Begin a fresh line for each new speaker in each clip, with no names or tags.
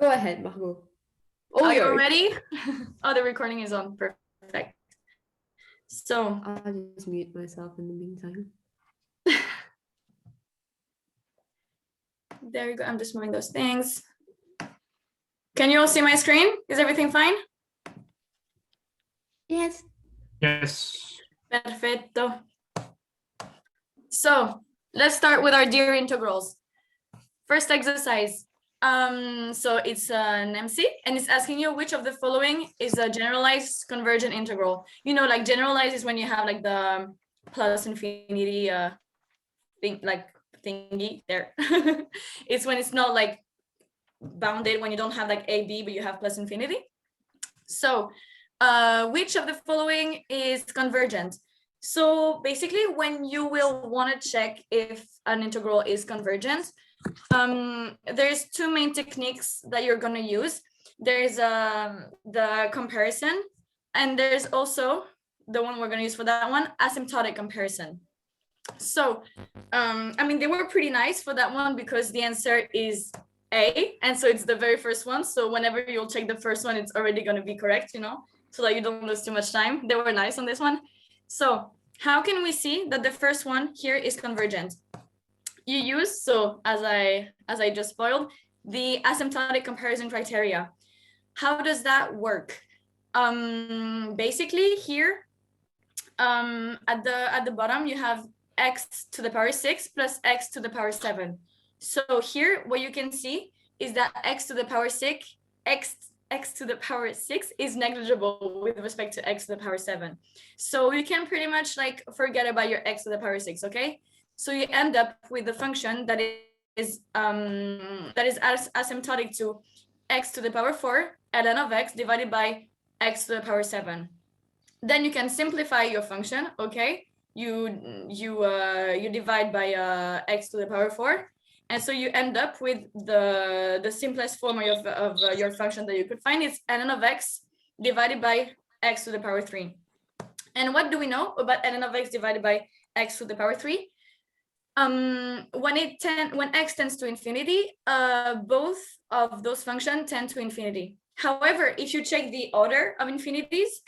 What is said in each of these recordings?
Go ahead, Margot.
Are you ready? Oh, the recording is on. Perfect. So
I'll just mute myself in the meantime.
There you go. I'm just moving those things. Can you all see my screen? Is everything fine?
Yes.
Yes.
Perfecto. So let's start with our dear integrals. First exercise. So it's an MC and it's asking you which of the following is a generalized convergent integral. You know, like generalized is when you have like the plus infinity thing, like thingy there. It's when it's not like bounded, when you don't have like a, b, but you have plus infinity. So which of the following is convergent? So basically when you will want to check if an integral is convergent, there's two main techniques that you're going to use. There's the comparison, and there's also the one we're going to use for that one, asymptotic comparison. So I mean, they were pretty nice for that one because the answer is A, and so it's the very first one. So whenever you'll check the first one, it's already going to be correct, you know, so that you don't lose too much time. They were nice on this one. So how can we see that the first one here is convergent? You use, so as I just spoiled, the asymptotic comparison criteria. How does that work? Basically here at the bottom you have x to the power 6 plus x to the power 7. So here what you can see is that x to the power 6 is negligible with respect to x to the power 7. So you can pretty much like forget about your x to the power 6, okay? So you end up with the function that is asymptotic to x to the power 4 ln of x divided by x to the power 7. Then you can simplify your function, okay? You divide by x to the power 4, and so you end up with the simplest form of your function that you could find is ln of x divided by x to the power 3. And what do we know about ln of x divided by x to the power 3? When x tends to infinity, both of those functions tend to infinity. However, if you check the order of infinities,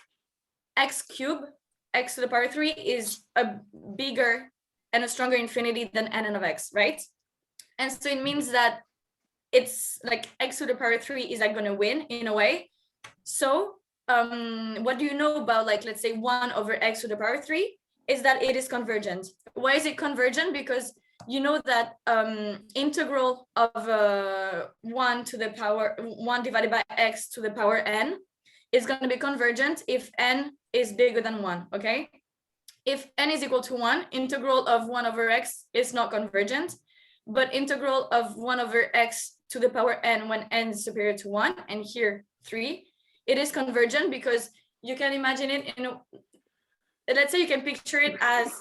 x cubed, x to the power 3 is a bigger and a stronger infinity than ln of x, right? And so it means that it's like x to the power 3 is like going to win in a way. So what do you know about, like, let's say 1 over x to the power 3 is that it is convergent. Why is it convergent? Because you know that integral of 1 divided by x to the power n is going to be convergent if n is bigger than 1, okay? If n is equal to 1, integral of 1 over x is not convergent, but integral of 1 over x to the power n when n is superior to 1, and here 3, it is convergent because you can imagine it in a, let's say you can picture it as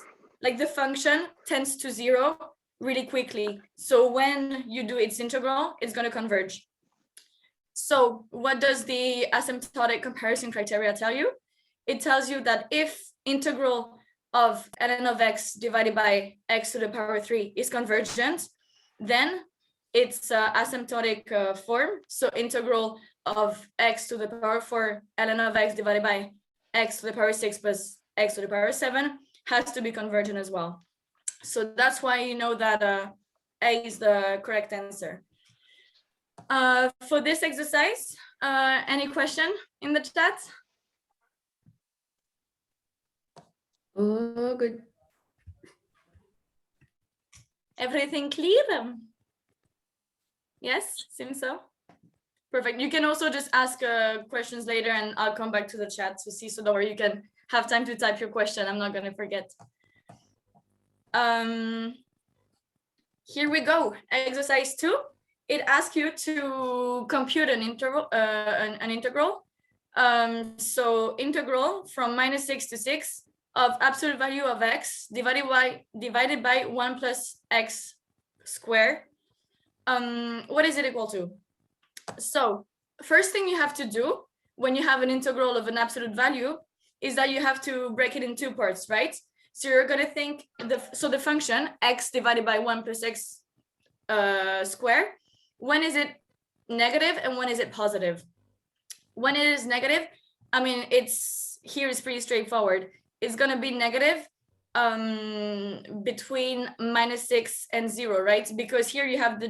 like the function tends to 0 really quickly. So when you do its integral, it's going to converge. So what does the asymptotic comparison criteria tell you? It tells you that if integral of ln of x divided by x to the power 3 is convergent, then it's asymptotic form. So integral of x to the power 4 ln of x divided by x to the power 6 plus x to the power 7 has to be convergent as well. So that's why you know that A is the correct answer. For this exercise, any question in the chat?
Oh, good.
Everything clear? Yes, seems so. Perfect. You can also just ask questions later and I'll come back to the chat to see, so that way you can have time to type your question. I'm not going to forget. Here we go. Exercise 2. It asks you to compute an integral. So integral from -6 to 6 of absolute value of x divided by 1 plus x squared. What is it equal to? So first thing you have to do when you have an integral of an absolute value is that you have to break it in two parts, right? So you're going to think the function x divided by 1 plus x squared, when is it negative and when is it positive? When it is negative, I mean, here is pretty straightforward. It's going to be negative between -6 and 0, right? Because here you have the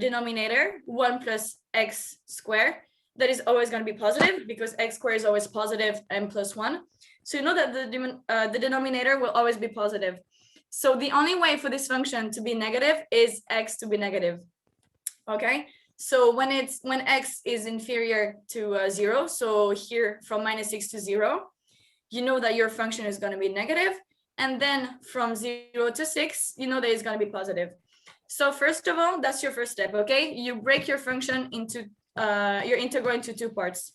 denominator 1 plus x squared. That is always going to be positive because x squared is always positive and plus 1. So you know that the denominator will always be positive. So the only way for this function to be negative is x to be negative. Okay, so when x is inferior to 0, so here from -6 to 0, you know that your function is going to be negative, and then from 0 to 6, you know that it's going to be positive. So first of all, that's your first step. Okay, you break your function into your integral into 2 parts.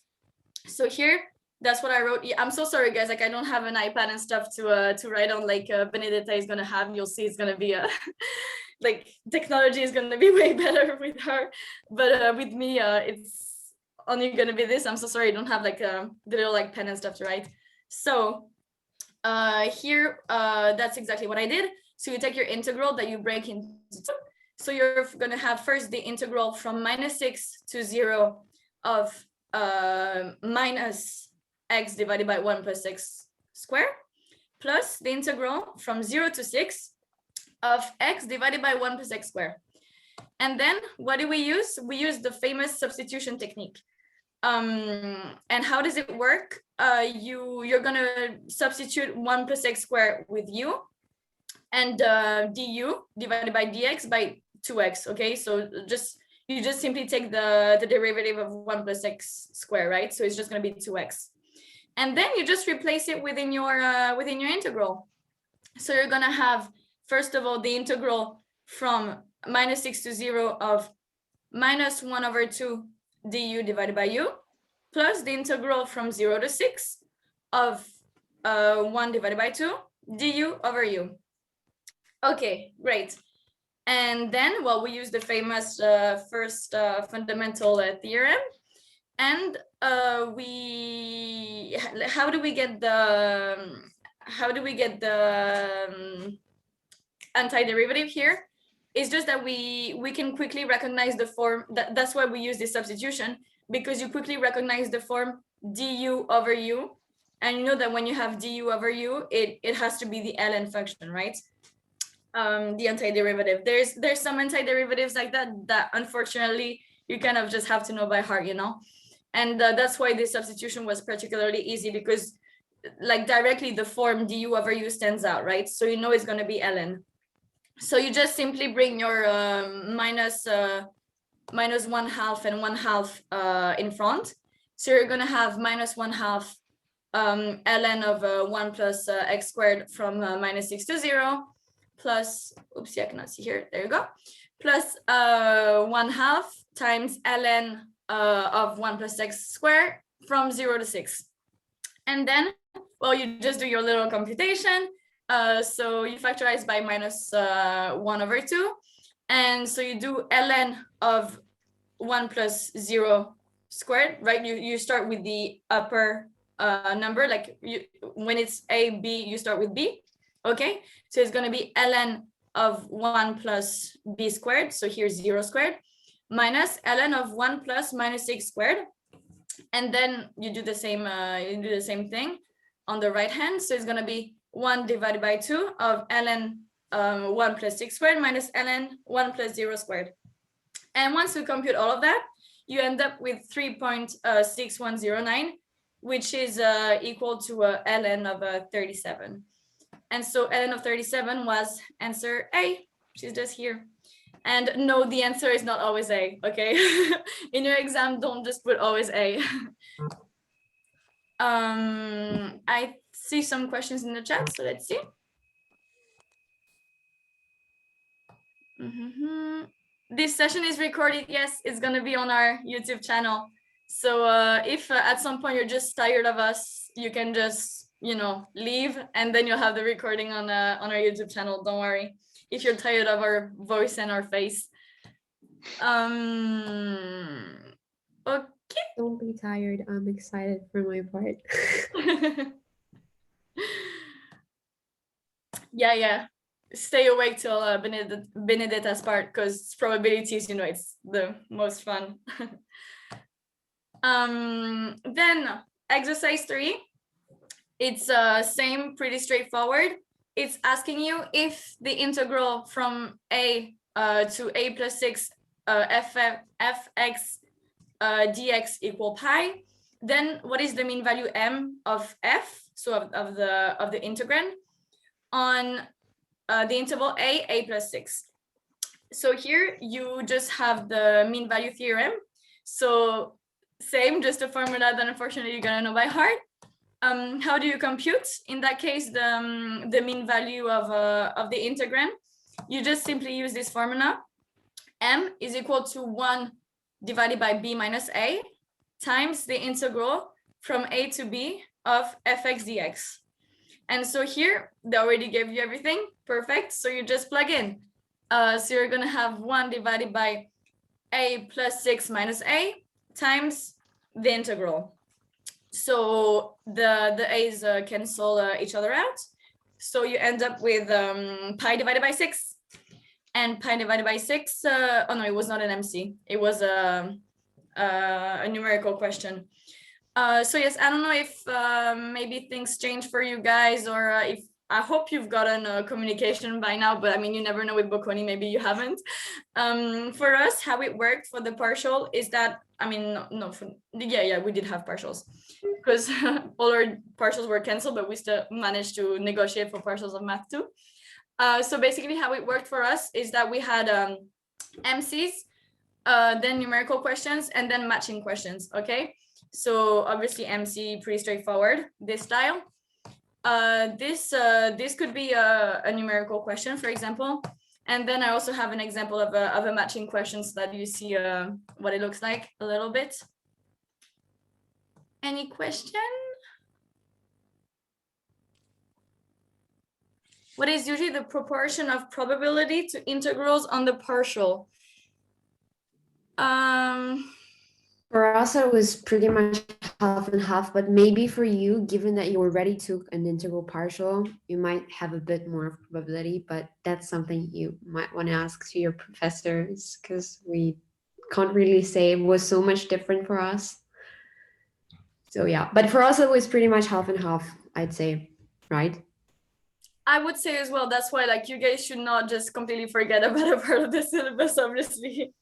So here, that's what I wrote. Yeah, I'm so sorry, guys. Like I don't have an iPad and stuff to write on. Like Benedetta is gonna have. You'll see, it's gonna be a like technology is gonna be way better with her, but with me, it's only gonna be this. I'm so sorry. I don't have like the little like pen and stuff to write. So here, that's exactly what I did. So you take your integral that you break into 2. So you're gonna have first the integral from -6 to 0 of minus x divided by 1 plus x squared, plus the integral from 0 to 6 of x divided by 1 plus x squared. And then what do we use? We use the famous substitution technique. And how does it work? You're gonna substitute 1 plus x squared with u, and du divided by dx by 2x. Okay, so you just simply take the derivative of 1 plus x squared, right? So it's just going to be 2x. And then you just replace it within your integral. So you're going to have, first of all, the integral from -6 to 0 of -1/2 du divided by u, plus the integral from 0 to 6 of 1 divided by 2 du over u. Okay, great. And then, well, we use the famous first fundamental theorem. And how do we get the antiderivative here? It's just that we can quickly recognize the form. That's why we use this substitution, because you quickly recognize the form du over u. And you know that when you have du over u, it has to be the ln function, right? The antiderivative. There's some antiderivatives like that unfortunately you kind of just have to know by heart, you know. And that's why this substitution was particularly easy, because like directly the form du over u stands out, right? So you know it's going to be ln. So you just simply bring your minus 1/2 and 1/2 in front. So you're going to have -1/2 ln of 1 plus x squared from -6 to 0, plus, oopsie, I cannot see here, there you go, plus 1/2 times ln of 1 plus x squared from 0 to 6. And then, well, you just do your little computation. So you factorize by -1/2. And so you do ln of 1 plus 0 squared, right? You start with the upper number, like when it's a, b, you start with b. Okay, so it's going to be ln of 1 plus b squared, so here's 0 squared, minus ln of 1 plus -6 squared. And then you do the same thing on the right hand. So it's going to be 1 divided by 2 of ln 1 plus 6 squared minus ln 1 plus 0 squared. And once you compute all of that, you end up with 3.6109, which is equal to ln of 37. And so ln of 37 was answer A. She's just here. And no, the answer is not always A, okay? In your exam, don't just put always A. I see some questions in the chat, so let's see. This session is recorded. Yes, it's gonna be on our YouTube channel. So if at some point you're just tired of us, you can just, you know, leave, and then you'll have the recording on our YouTube channel. Don't worry if you're tired of our voice and our face. Okay.
Don't be tired. I'm excited for my part.
Yeah. stay awake till Benedetta's part, because probabilities, it's the most fun. Then exercise 3, it's same, pretty straightforward. It's asking you if the integral from a to a plus 6 fx dx equal pi, then what is the mean value m of f, so of the integrand, on the interval a plus 6. So here you just have the mean value theorem. So same, just a formula that unfortunately you're gonna know by heart. How do you compute in that case the mean value of the integrand? You just simply use this formula. M is equal to 1 divided by b minus a times the integral from a to b of fx dx. And so here they already gave you everything. Perfect. So you just plug in. So you're going to have 1 divided by a plus 6 minus a times the integral. So the a's cancel each other out. So you end up with pi divided by 6. And pi divided by 6, oh no, it was not an MC. It was a numerical question. So yes, I don't know if maybe things change for you guys, or if I hope you've gotten communication by now, but I mean, you never know with Bocconi, maybe you haven't. For us, how it worked for the partial is that, I mean, yeah, we did have partials because all our partials were canceled, but we still managed to negotiate for partials of math too. So basically how it worked for us is that we had MCs, then numerical questions, and then matching questions, okay? So obviously MC, pretty straightforward, this style. This could be a numerical question, for example. And then I also have an example of a matching question so that you see what it looks like a little bit. Any question? What is usually the proportion of probability to integrals on the partial?
For us, it was pretty much half and half, but maybe for you, given that you already took an integral partial, you might have a bit more of probability, but that's something you might want to ask to your professors, because we can't really say it was so much different for us. So yeah, but for us, it was pretty much half and half, I'd say, right?
I would say as well, that's why like you guys should not just completely forget about a part of the syllabus, obviously.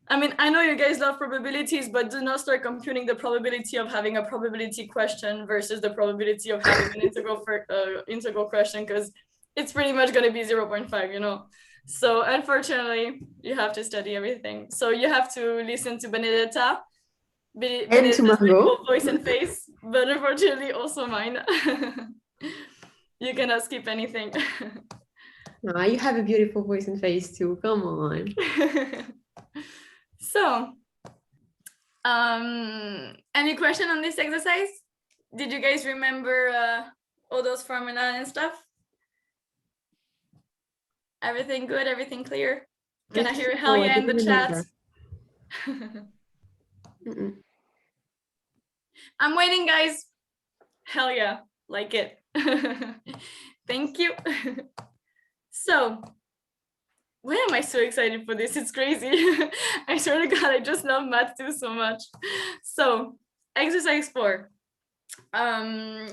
I mean, I know you guys love probabilities, but do not start computing the probability of having a probability question versus the probability of having an integral question, because it's pretty much going to be 0.5, So unfortunately, you have to study everything. So you have to listen to Benedetta,
And to Margot.
voice and face, but unfortunately also mine. You cannot skip anything.
You have a beautiful voice and face too. Come on.
So, any question on this exercise? Did you guys remember all those formula and stuff? Everything good? Everything clear? Can I hear hell yeah in the chat? I'm waiting, guys. Hell yeah, like it. Thank you. So, why am I so excited for this? It's crazy. I swear to God, I just love math too so much. So, exercise 4.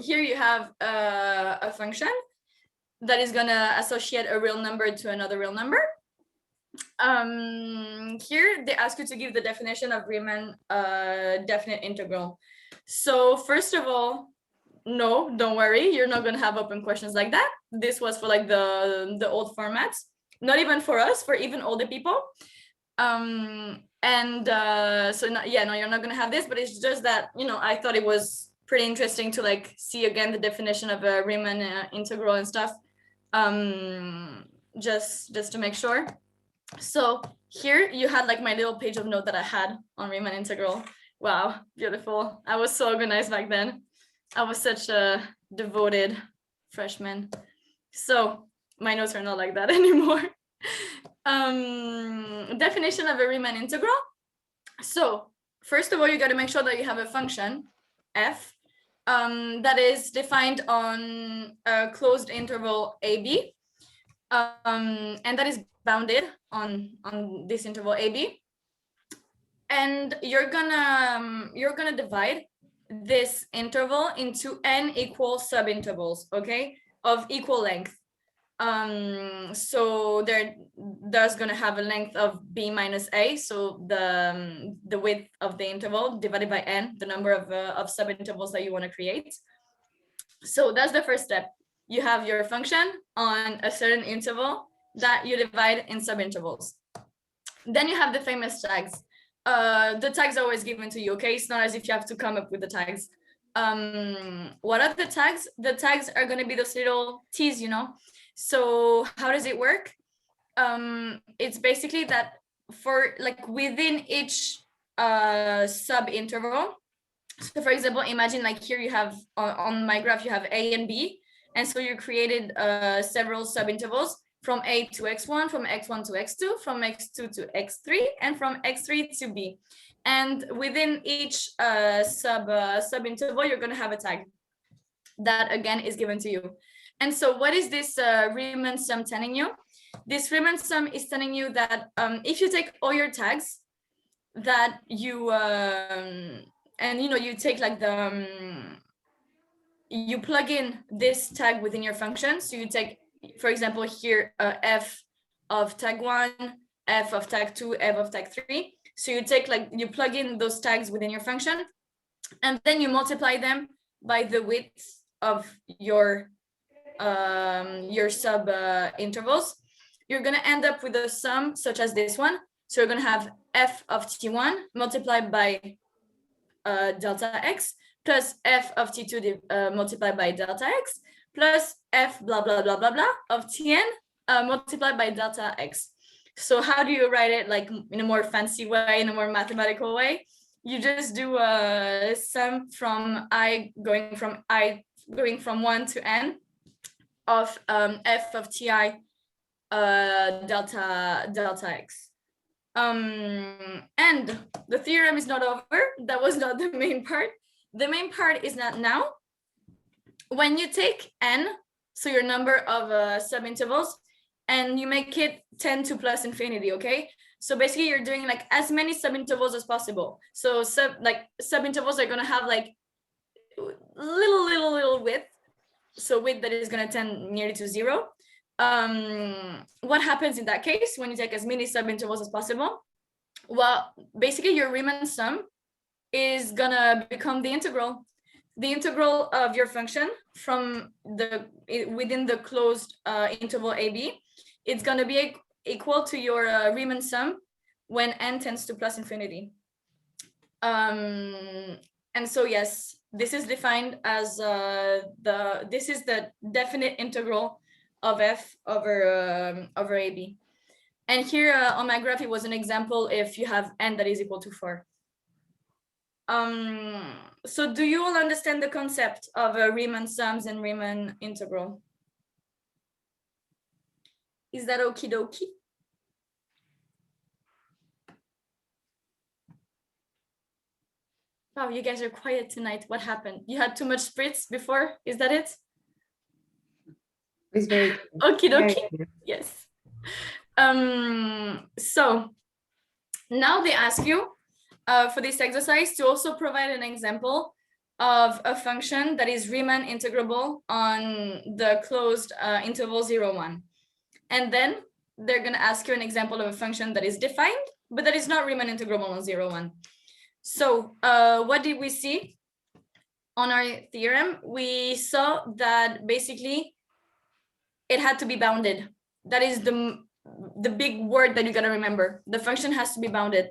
Here you have a function that is gonna associate a real number to another real number. Here they ask you to give the definition of Riemann definite integral. So first of all, no, don't worry, you're not gonna have open questions like that. This was for like the old formats, not even for us, for even older people. So no, you're not gonna have this, but it's just that, I thought it was pretty interesting to like see again the definition of a Riemann integral and stuff, just to make sure. So here you had like my little page of note that I had on Riemann integral. Wow, beautiful. I was so organized back then. I was such a devoted freshman. So my notes are not like that anymore. Definition of a Riemann integral. So first of all, you got to make sure that you have a function f that is defined on a closed interval AB. and that is bounded on this interval AB. And you're gonna divide this interval into n equal subintervals, okay, of equal length. So there's gonna have a length of b minus a, so the width of the interval divided by n, the number of subintervals that you want to create. So that's the first step. You have your function on a certain interval that you divide in subintervals. Then you have the famous tags. The tags are always given to you, okay? It's not as if you have to come up with the tags. What are the tags? The tags are going to be those little t's, you know? So how does it work? It's basically that for like within each sub interval. So for example, imagine like here you have on my graph, you have A and B. And so you created several subintervals from A to X1, from X1 to X2, from X2 to X3, and from X3 to B. And within each subinterval, you're going to have a tag that again is given to you. And so what is this Riemann sum telling you? This Riemann sum is telling you that if you take all your tags that you, and you know, you take like the, you plug in this tag within your function. So you take, for example, here f of tag 1, f of tag 2, f of tag 3. So you take like, you plug in those tags within your function, and then you multiply them by the width of your sub intervals. You're going to end up with a sum such as this one. So you're going to have f of t1 multiplied by delta x plus f of t2 multiplied by delta x plus f blah blah blah blah blah of tn multiplied by delta x. So how do you write it, like in a more fancy way, in a more mathematical way? You just do a sum from I going from 1 to n of f of ti delta x. And the theorem is not over. That was not the main part. The main part is not now. When you take n, so your number of subintervals, and you make it 10 to plus infinity, okay? So basically you're doing like as many subintervals as possible. So subintervals are gonna have like little width. So width that is gonna tend nearly to 0. What happens in that case when you take as many subintervals as possible? Well, basically your Riemann sum is gonna become the integral. The integral of your function from within the closed interval AB, it's gonna be equal to your Riemann sum when n tends to plus infinity. And so yes, this is defined as this is the definite integral of f over AB. And here on my graph, it was an example if you have n that is equal to 4. So do you all understand the concept of Riemann sums and Riemann integral? Is that okie dokie? Wow, you guys are quiet tonight. What happened? You had too much spritz before? Is that it?
It's very
okie dokie. Yes. So now they ask you for this exercise to also provide an example of a function that is Riemann integrable on the closed interval 0, 1. And then they're going to ask you an example of a function that is defined, but that is not Riemann integrable on 0, 1. So what did we see on our theorem? We saw that basically it had to be bounded. That is the big word that you got to remember. The function has to be bounded.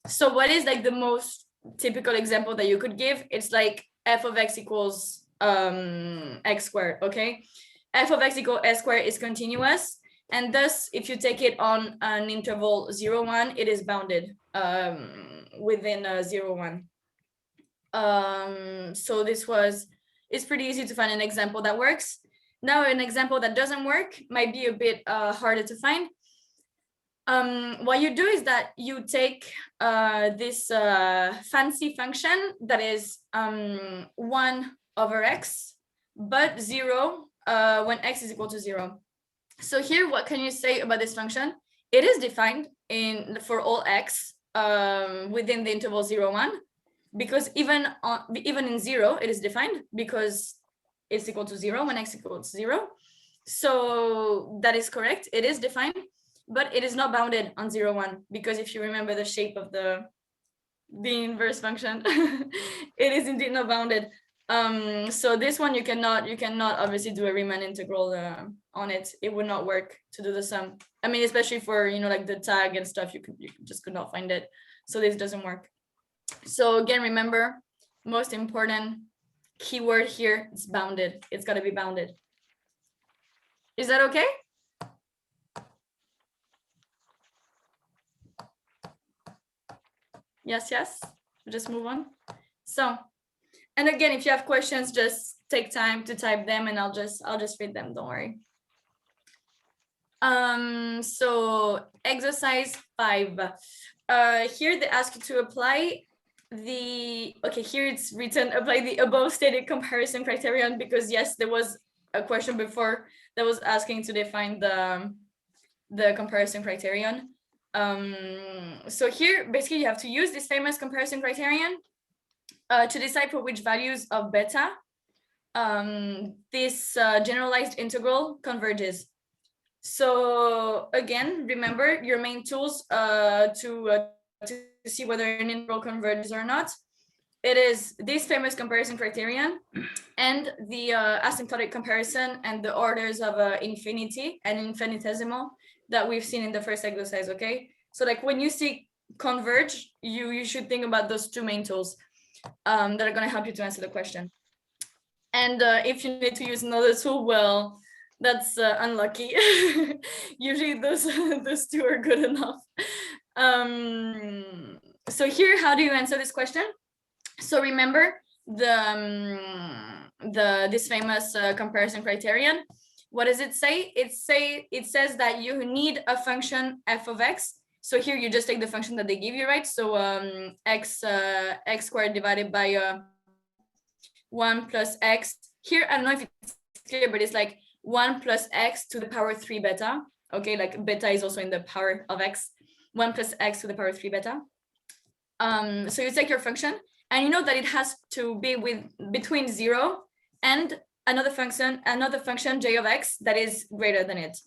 So what is like the most typical example that you could give? It's like f of x equals x squared, okay? F of x equals s squared is continuous. And thus, if you take it on an interval 0, 1, it is bounded within 0, 1. So it's pretty easy to find an example that works. Now, an example that doesn't work might be a bit harder to find. What you do is that you take this fancy function that is 1 over x, but 0 when x is equal to 0. So here, what can you say about this function? It is defined for all x within the interval 0, 1, because even in 0, it is defined because it's equal to 0 when x equals 0. So that is correct. It is defined, but it is not bounded on 0, 1, because if you remember the shape of the inverse function, it is indeed not bounded. So this one you cannot obviously do a Riemann integral on it. It would not work to do the sum. I mean, especially for like the tag and stuff, you just could not find it. So this doesn't work. So again, remember, most important keyword here is bounded. It's got to be bounded. Is that okay? Yes, yes. Just move on. So, and again, if you have questions, just take time to type them, and I'll just read them. Don't worry. So exercise 5. Here they ask you to apply here it's written apply the above stated comparison criterion, because yes, there was a question before that was asking to define the comparison criterion. So here basically you have to use this famous comparison criterion to decide for which values of beta this generalized integral converges. So again, remember your main tools to see whether an integral converges or not. It is this famous comparison criterion and the asymptotic comparison and the orders of infinity and infinitesimal that we've seen in the first exercise. Okay, so like when you see converge, you should think about those two main tools that are going to help you to answer the question. And if you need to use another tool, well, that's unlucky. Usually those two are good enough. So here, how do you answer this question? So remember this famous comparison criterion. What does it say? It says that you need a function f of x. So here you just take the function that they give you, right? So x squared divided by 1 plus x. Here, I don't know if it's clear, but it's like 1 plus x to the power 3 beta. Okay, like beta is also in the power of x. 1 plus x to the power 3 beta. So you take your function, and you know that it has to be between 0 and another function j of x that is greater than it.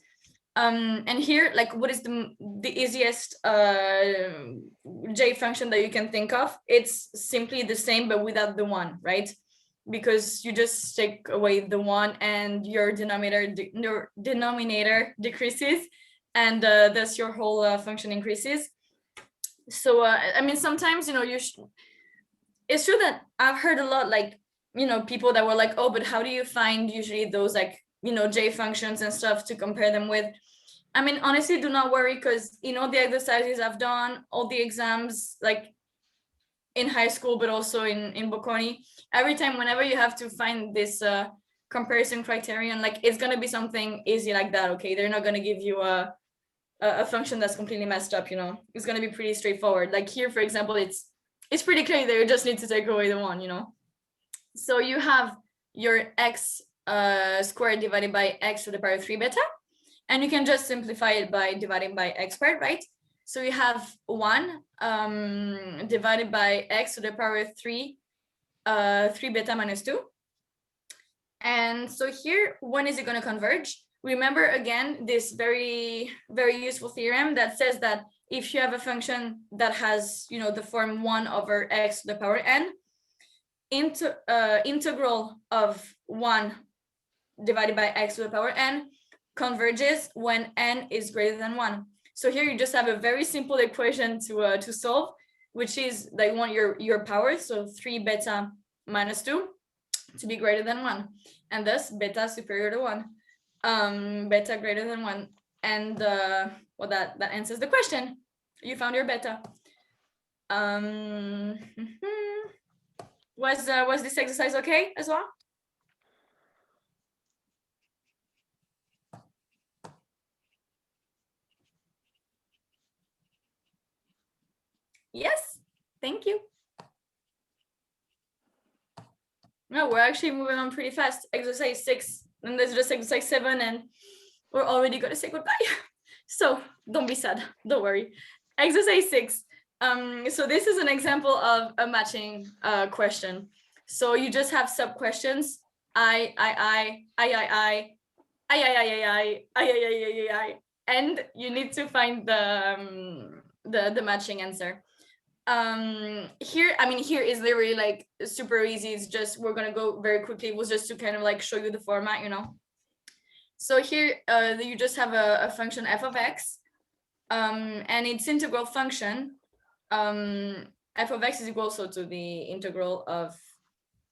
And here, like, what is the easiest j function that you can think of? It's simply the same, but without the 1, right? Because you just take away the 1 and your denominator decreases, and thus your whole function increases. So I mean, sometimes it's true that I've heard a lot, like, people that were like, oh, but how do you find usually those, like, j functions and stuff to compare them with? I mean, honestly, do not worry, because the exercises I've done, all the exams, like in high school, but also in Bocconi, every time whenever you have to find this comparison criterion, like, it's going to be something easy like that. Okay, they're not going to give you a function that's completely messed up. It's going to be pretty straightforward. Like here, for example, it's pretty clear that you just need to take away the 1. So you have your x squared divided by x to the power 3 beta, and you can just simplify it by dividing by x squared, right? So you have 1 divided by x to the power 3 beta minus 2. And so here, when is it going to converge? Remember, again, this very, very useful theorem that says that if you have a function that has, the form 1 over x to the power n, integral of 1 divided by x to the power n converges when n is greater than 1. So here you just have a very simple equation to solve, which is that you want your power, so 3 beta minus 2, to be greater than 1, and thus beta superior to 1, beta greater than 1, and well, that answers the question. You found your beta. Was this exercise okay as well? Yes, thank you. No, we're actually moving on pretty fast. Exercise 6, and there's just exercise 7, and we're already gonna say goodbye. So don't be sad, don't worry. Exercise 6. So this is an example of a matching question. So you just have sub questions. I, and you need to find the matching answer. Here is literally like super easy. It's just, we're gonna go very quickly. It was just to kind of like show you the format, you know. So here you just have a function f of x, and its integral function, f of x is equal also to the integral of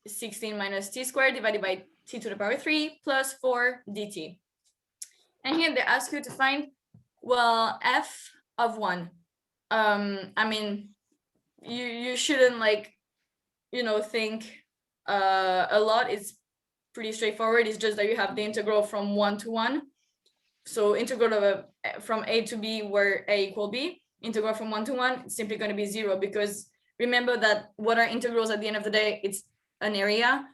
16 minus t squared divided by t to the power 3 plus 4 dt. And here they ask you to find, well, f of 1. I mean, you shouldn't like, you know, think a lot. It's pretty straightforward. It's just that you have the integral from 1 to 1. So integral of from a to b, where a equal b, integral from 1 to 1, it's simply going to be 0, because remember that what are integrals at the end of the day? It's an area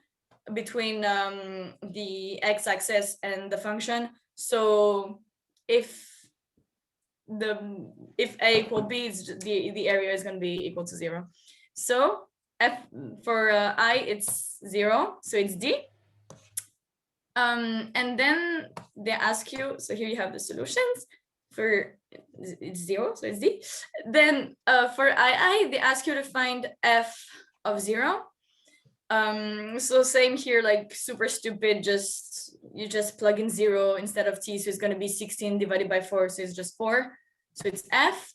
between the x-axis and the function. So if a equal b, the area is going to be equal to 0. So f for I, it's 0, so it's d. And then they ask you, so here you have the solutions. For it's 0, so it's d. Then for I, they ask you to find f of 0. So same here, like super stupid, you just plug in 0 instead of t, so it's going to be 16 divided by 4, so it's just 4, so it's f.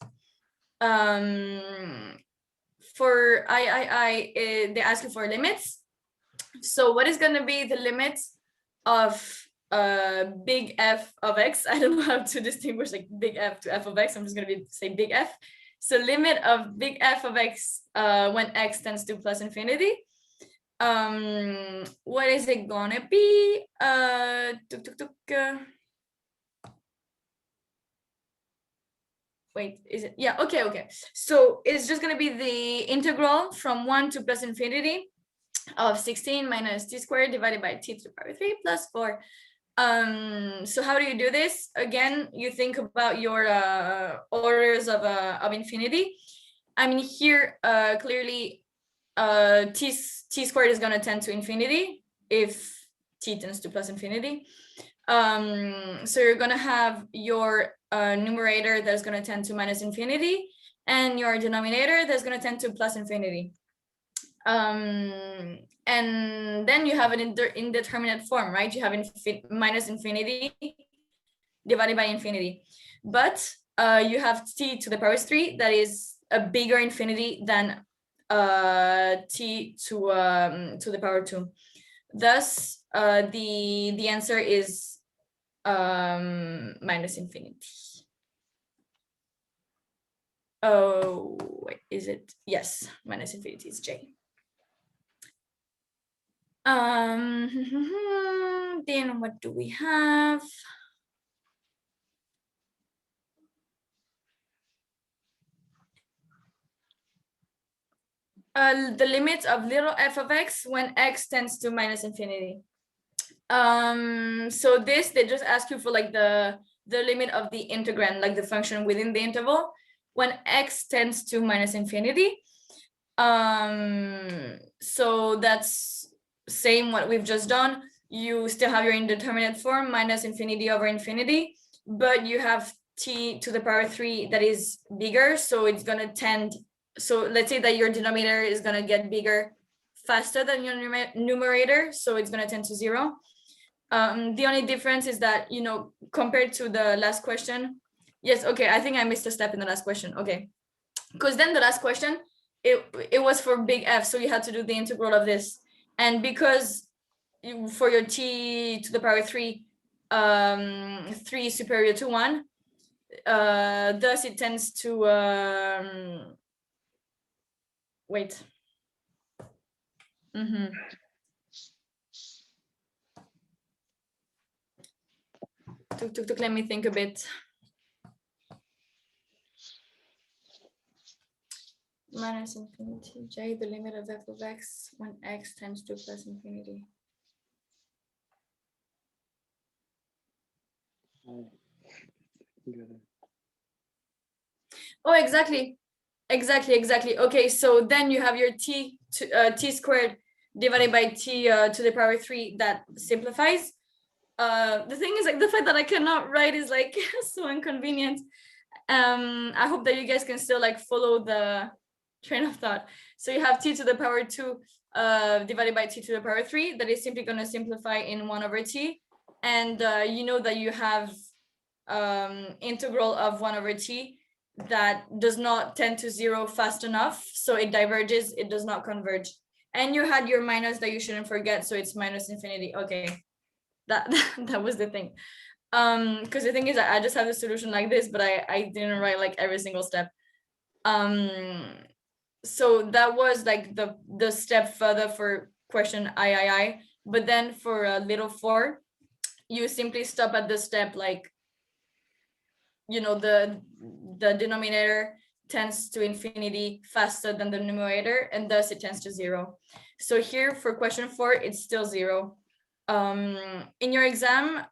For I, they ask you for limits. So what is going to be the limit of big F of x? I don't know how to distinguish like big F to F of x. I'm just going to say big F. So limit of big F of x when x tends to plus infinity. What is it gonna be? Wait, is it? Yeah, okay. So it's just gonna be the integral from 1 to plus infinity of 16 minus t squared divided by t to the power 3 plus 4. So how do you do this? Again, you think about your orders of infinity. I mean, here clearly t squared is going to tend to infinity if t tends to plus infinity. So you're going to have your numerator that's going to tend to minus infinity, and your denominator that's going to tend to plus infinity. And then you have an indeterminate form, right? You have minus infinity divided by infinity, but you have t to the power 3 that is a bigger infinity than t to the power 2. Thus the answer is minus infinity. Oh wait, is it? Yes, minus infinity is j. Then what do we have? The limit of little f of x when x tends to minus infinity. So this, they just ask you for like the limit of the integrand, like the function within the interval when x tends to minus infinity. So that's same what we've just done. You still have your indeterminate form, minus infinity over infinity, but you have t to the power 3 that is bigger, so it's going to tend. So let's say that your denominator is going to get bigger faster than your numerator, so it's going to tend to 0. The only difference is that, you know, compared to the last question, yes, okay, I think I missed a step in the last question. Okay, because then the last question, it was for big F, so you had to do the integral of this, and because for your t to the power 3, 3 is superior to 1, thus it tends to wait. Let me think a bit. Minus infinity j, the limit of f of x when x tends to plus infinity. Oh, exactly. Exactly. Okay, so then you have your t squared divided by t to the power 3 that simplifies. The thing is, like, the fact that I cannot write is like so inconvenient. I hope that you guys can still like follow the train of thought. So you have t to the power 2 divided by t to the power 3 that is simply going to simplify in 1 over t, and you know that you have integral of 1 over t that does not tend to 0 fast enough, so it diverges, it does not converge. And you had your minus that you shouldn't forget, so it's minus infinity. Okay, that was the thing. Because the thing is, I just have the solution like this, but I didn't write like every single step. So that was like the step further for question I. But then for little 4, you simply stop at the step, like, you know, the denominator tends to infinity faster than the numerator, and thus it tends to 0. So here for question 4, it's still 0. In your exam,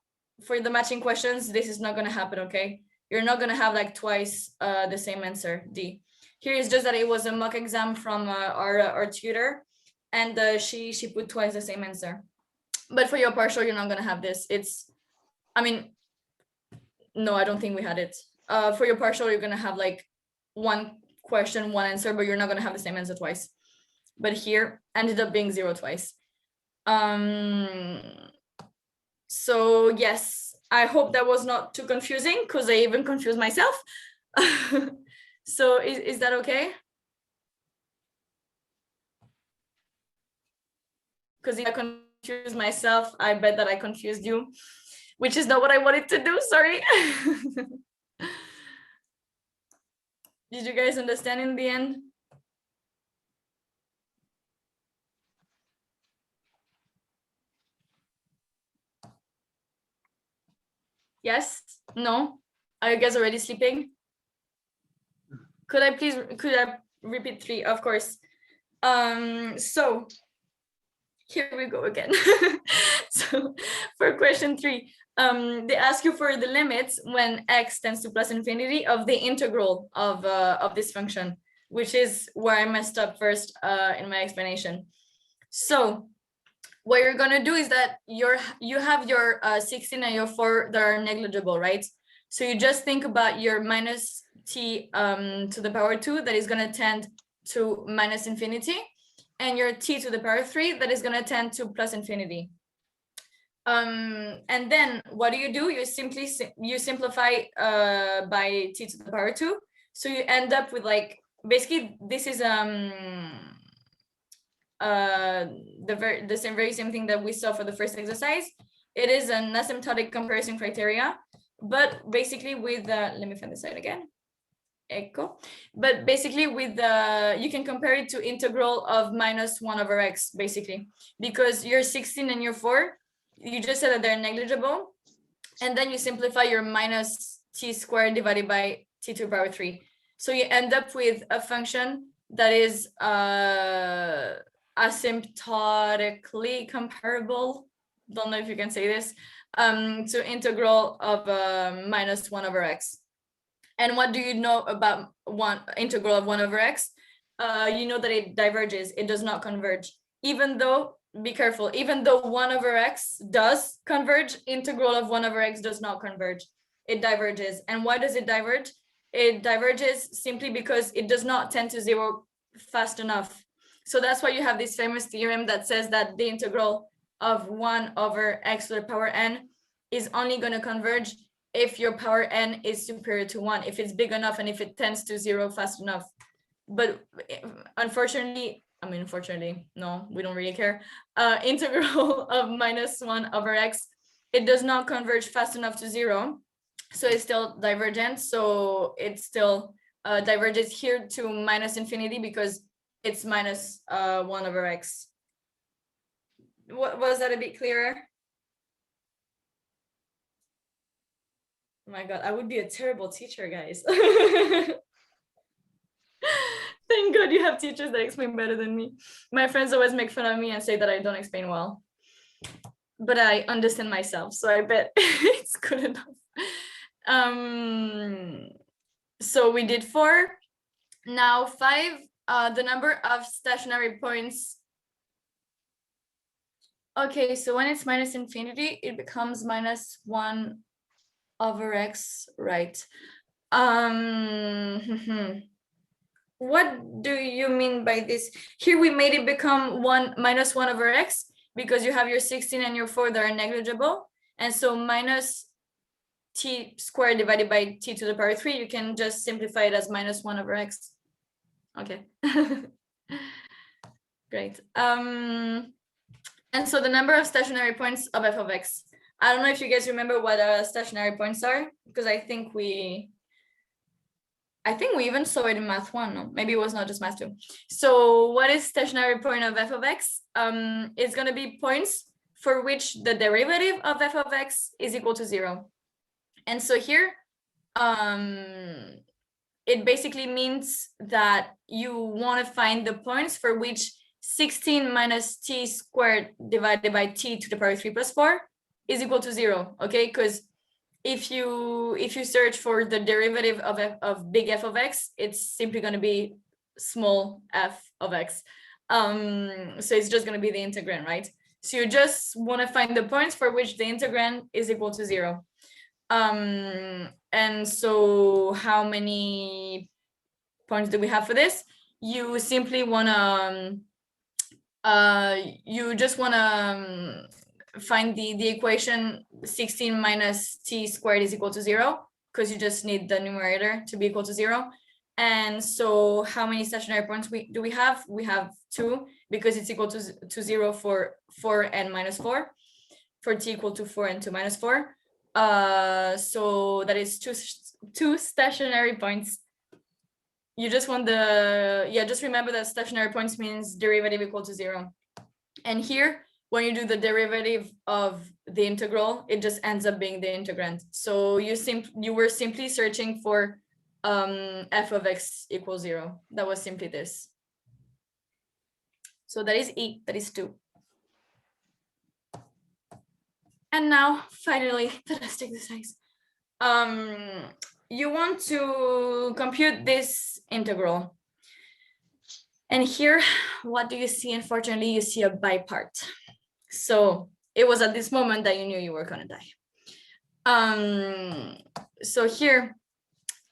for the matching questions, this is not going to happen, okay? You're not going to have like twice the same answer, D. Here is just that it was a mock exam from our tutor, and she put twice the same answer. But for your partial, you're not going to have this. No, I don't think we had it. For your partial, you're going to have like one question, one answer, but you're not going to have the same answer twice. But here ended up being 0 twice. So yes, I hope that was not too confusing, because I even confused myself. So is that okay? Because if I confused myself, I bet that I confused you, which is not what I wanted to do, sorry. Did you guys understand in the end? Yes? No? Are you guys already sleeping? Could I repeat 3? Of course. So here we go again. So for question 3, they ask you for the limits when x tends to plus infinity of the integral of this function, which is where I messed up first in my explanation. So what you're gonna do is that you have your 16 and your 4 that are negligible, right? So you just think about your minus t to the power 2 that is gonna tend to minus infinity, and your t to the power 3 that is gonna tend to plus infinity. And then what do? You simply simplify by t to the power 2. So you end up with, like, basically this is the very same thing that we saw for the first exercise. It is an asymptotic comparison criteria, but basically with let me find the side again. Echo. But basically with you can compare it to integral of minus 1 over x, basically, because your 16 and your 4, you just said that they're negligible, and then you simplify your minus t squared divided by t to the power 3. So you end up with a function that is asymptotically comparable, don't know if you can say this, to integral of minus 1 over x. And what do you know about integral of 1 over x? You know that it diverges, it does not converge. Even though, be careful, even though 1 over x does converge, integral of 1 over x does not converge. It diverges. And why does it diverge? It diverges simply because it does not tend to 0 fast enough. So that's why you have this famous theorem that says that the integral of 1 over x to the power n is only going to converge if your power n is superior to 1, if it's big enough and if it tends to 0 fast enough. But unfortunately, no, we don't really care. Integral of minus 1 over x, it does not converge fast enough to 0. So it's still divergent. So it still diverges here to minus infinity because it's minus 1 over x. Was that a bit clearer? Oh my God, I would be a terrible teacher, guys. Thank God you have teachers that explain better than me. My friends always make fun of me and say that I don't explain well. But I understand myself, so I bet it's good enough. So we did 4. Now 5, the number of stationary points. Okay, so when it's minus infinity, it becomes minus 1 over x, right? What do you mean by this? Here we made it become minus 1 over x because you have your 16 and your 4 that are negligible. And so minus t squared divided by t to the power 3, you can just simplify it as minus 1 over x. Okay. Great. And so the number of stationary points of f of x. I don't know if you guys remember what stationary points are, because I think we even saw it in math 1. No, maybe it was not just math 2. So what is stationary point of f of x? It's going to be points for which the derivative of f of x is equal to 0. And so here, it basically means that you want to find the points for which 16 minus t squared divided by t to the power 3 plus 4 is equal to 0, okay? Because if you search for the derivative of big f of x, it's simply going to be small f of x. So it's just going to be the integrand, right? So you just want to find the points for which the integrand is equal to 0. And so how many points do we have for this? You simply want to you just want to find the equation 16 minus t squared is equal to 0, because you just need the numerator to be equal to 0. And so how many stationary points do we have? We have 2, because it's equal to 0 for 4 and minus 4, for t equal to 4 and 2 minus 4. So that is two stationary points. You just want just remember that stationary points means derivative equal to 0. And here, when you do the derivative of the integral, it just ends up being the integrand. So you were simply searching for f of x equals 0. That was simply this. So that is E, that is 2. And now, finally, the last exercise. You want to compute this integral. And here, what do you see? Unfortunately, you see a bipart. So it was at this moment that you knew you were going to die. So here,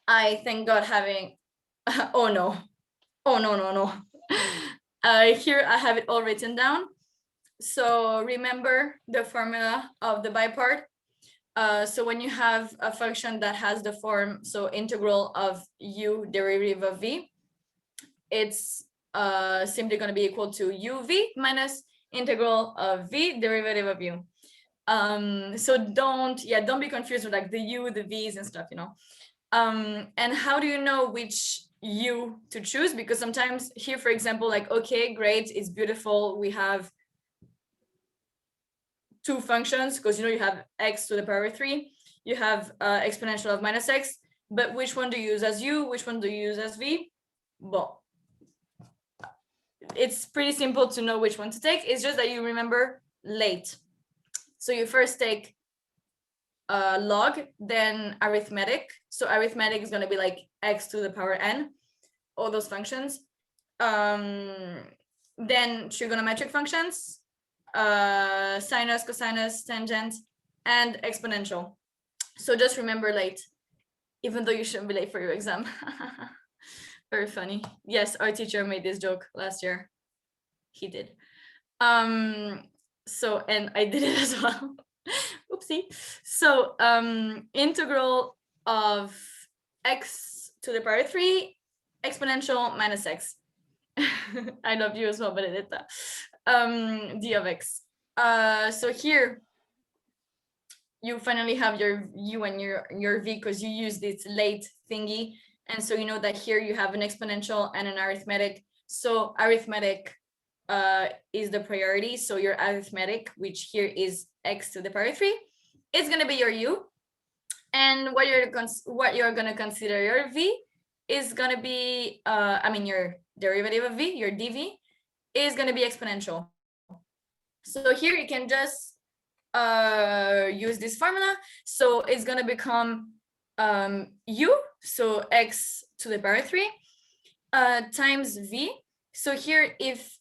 I thank God having, oh no. Here I have it all written down. So remember the formula of the bipart. So when you have a function that has the form, so integral of u derivative of v, it's simply going to be equal to uv minus integral of v derivative of u. So don't be confused with like the u, the v's and stuff, you know. And how do you know which u to choose? Because sometimes here, for example, like, okay, great, it's beautiful, we have 2 functions, because you know you have x to the power 3, you have exponential of minus x, but which one do you use as u, which one do you use as v? Well, it's pretty simple to know which one to take. It's just that you remember late. So you first take log, then arithmetic. So arithmetic is going to be like x to the power n, all those functions. Then trigonometric functions, sinus, cosinus, tangent, and exponential. So just remember late, even though you shouldn't be late for your exam. Very funny. Yes, our teacher made this joke last year. He did. So, and I did it as well. Oopsie. So integral of x to the power 3 exponential minus x. I love you as well, Benedetta. D of x. So here you finally have your u and your v, because you use this late thingy, and so you know that here you have an exponential and an arithmetic. So arithmetic is the priority. So your arithmetic, which here is x to the power 3, is going to be your u, and what you're going to consider your v is going to be your derivative of v, your dv, is going to be exponential. So here you can just use this formula. So it's gonna become u, so x to the power 3, times v. So here, if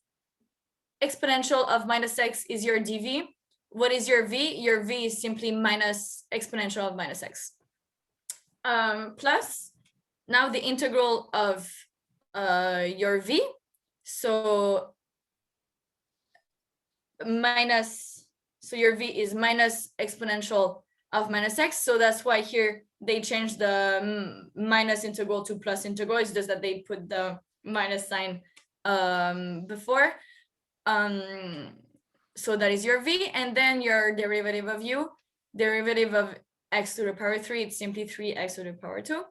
exponential of minus x is your dv, what is your v? Your v is simply minus exponential of minus x. Plus, now the integral of your v, so your v is minus exponential of minus x. So that's why here they changed the minus integral to plus integral. It's just that they put the minus sign before. So that is your v, and then your derivative of u, derivative of x to the power 3, it's simply 3x to the power 2.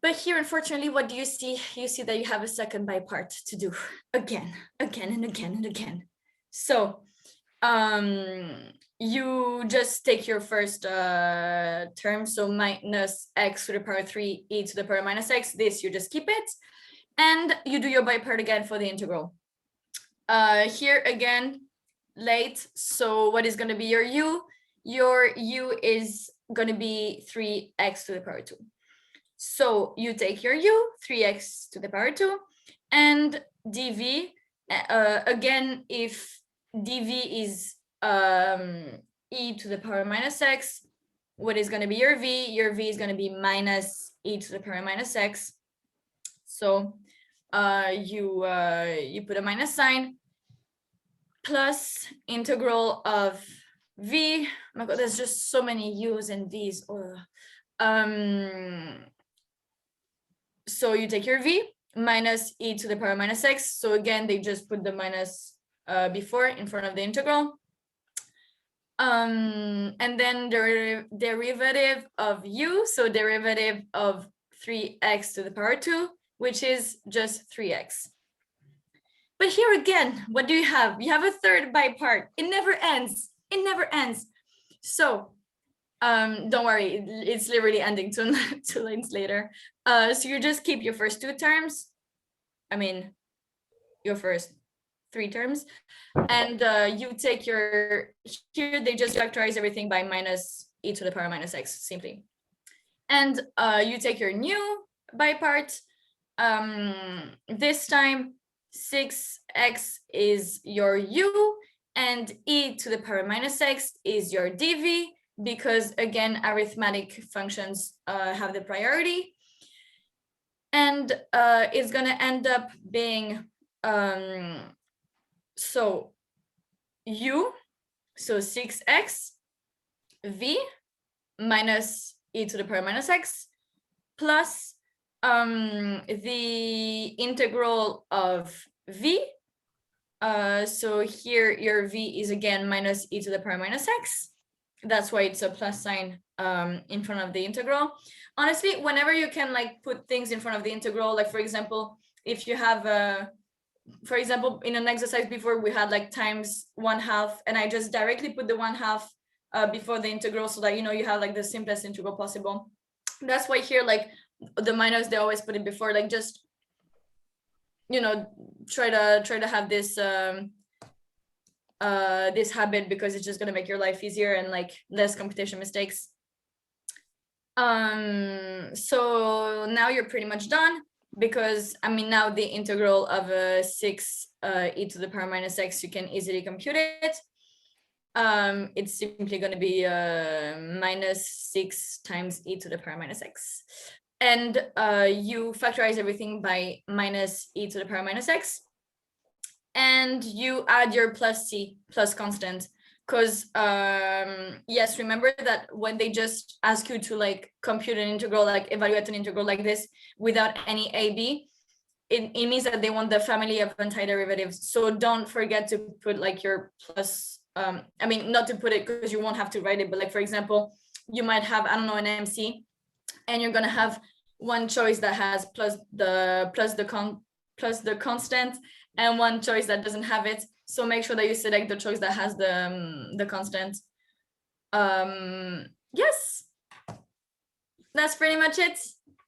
But here, unfortunately, what do you see? You see that you have a second by part to do again, and again. So you just take your first term, so minus x to the power 3 e to the power minus x. This, you just keep it, and you do your by part again for the integral. Here again, late. So what is going to be your u? Your u is going to be 3x to the power 2. So you take your u, 3x to the power 2, and dv, again, if dv is e to the power minus x, what is going to be your v? Your v is going to be minus e to the power minus x. So you put a minus sign, plus integral of v. Oh my God, there's just so many u's and v's. So you take your v minus e to the power minus x. So again, they just put the minus before in front of the integral. And then derivative of u, so derivative of 3x to the power 2, which is just 3x. But here again, what do you have? You have a third by part. It never ends. It never ends. So don't worry, it's literally ending two lines later. So you just keep your first two terms. I mean, your first three terms, and you take your, here they just factorize everything by minus e to the power minus x simply, and you take your new by part. This time 6x is your u, and e to the power minus x is your dv, because again, arithmetic functions have the priority. And it's gonna end up being so u, so 6x v minus e to the power minus x, plus the integral of v. So here your v is again minus e to the power minus x. That's why it's a plus sign in front of the integral. Honestly, whenever you can like put things in front of the integral, like for example, if you have for example, in an exercise before we had like times 1/2, and I just directly put the 1/2 before the integral, so that you know you have like the simplest integral possible. That's why here like the minus, they always put it before, like just, you know, try to have this this habit, because it's just going to make your life easier and like less computation mistakes. So now you're pretty much done, because I mean now the integral of 6 e to the power minus x, you can easily compute it. It's simply going to be minus 6 times e to the power minus x, and you factorize everything by minus e to the power minus x, and you add your plus c plus constant, because yes, remember that when they just ask you to like compute an integral, like evaluate an integral like this without any ab, it means that they want the family of antiderivatives. So don't forget to put like your plus, I mean, not to put it because you won't have to write it, but like for example, you might have, I don't know, an MC, and you're gonna have one choice that has plus the constant, and one choice that doesn't have it. So make sure that you select the choice that has the constant. Yes, that's pretty much it.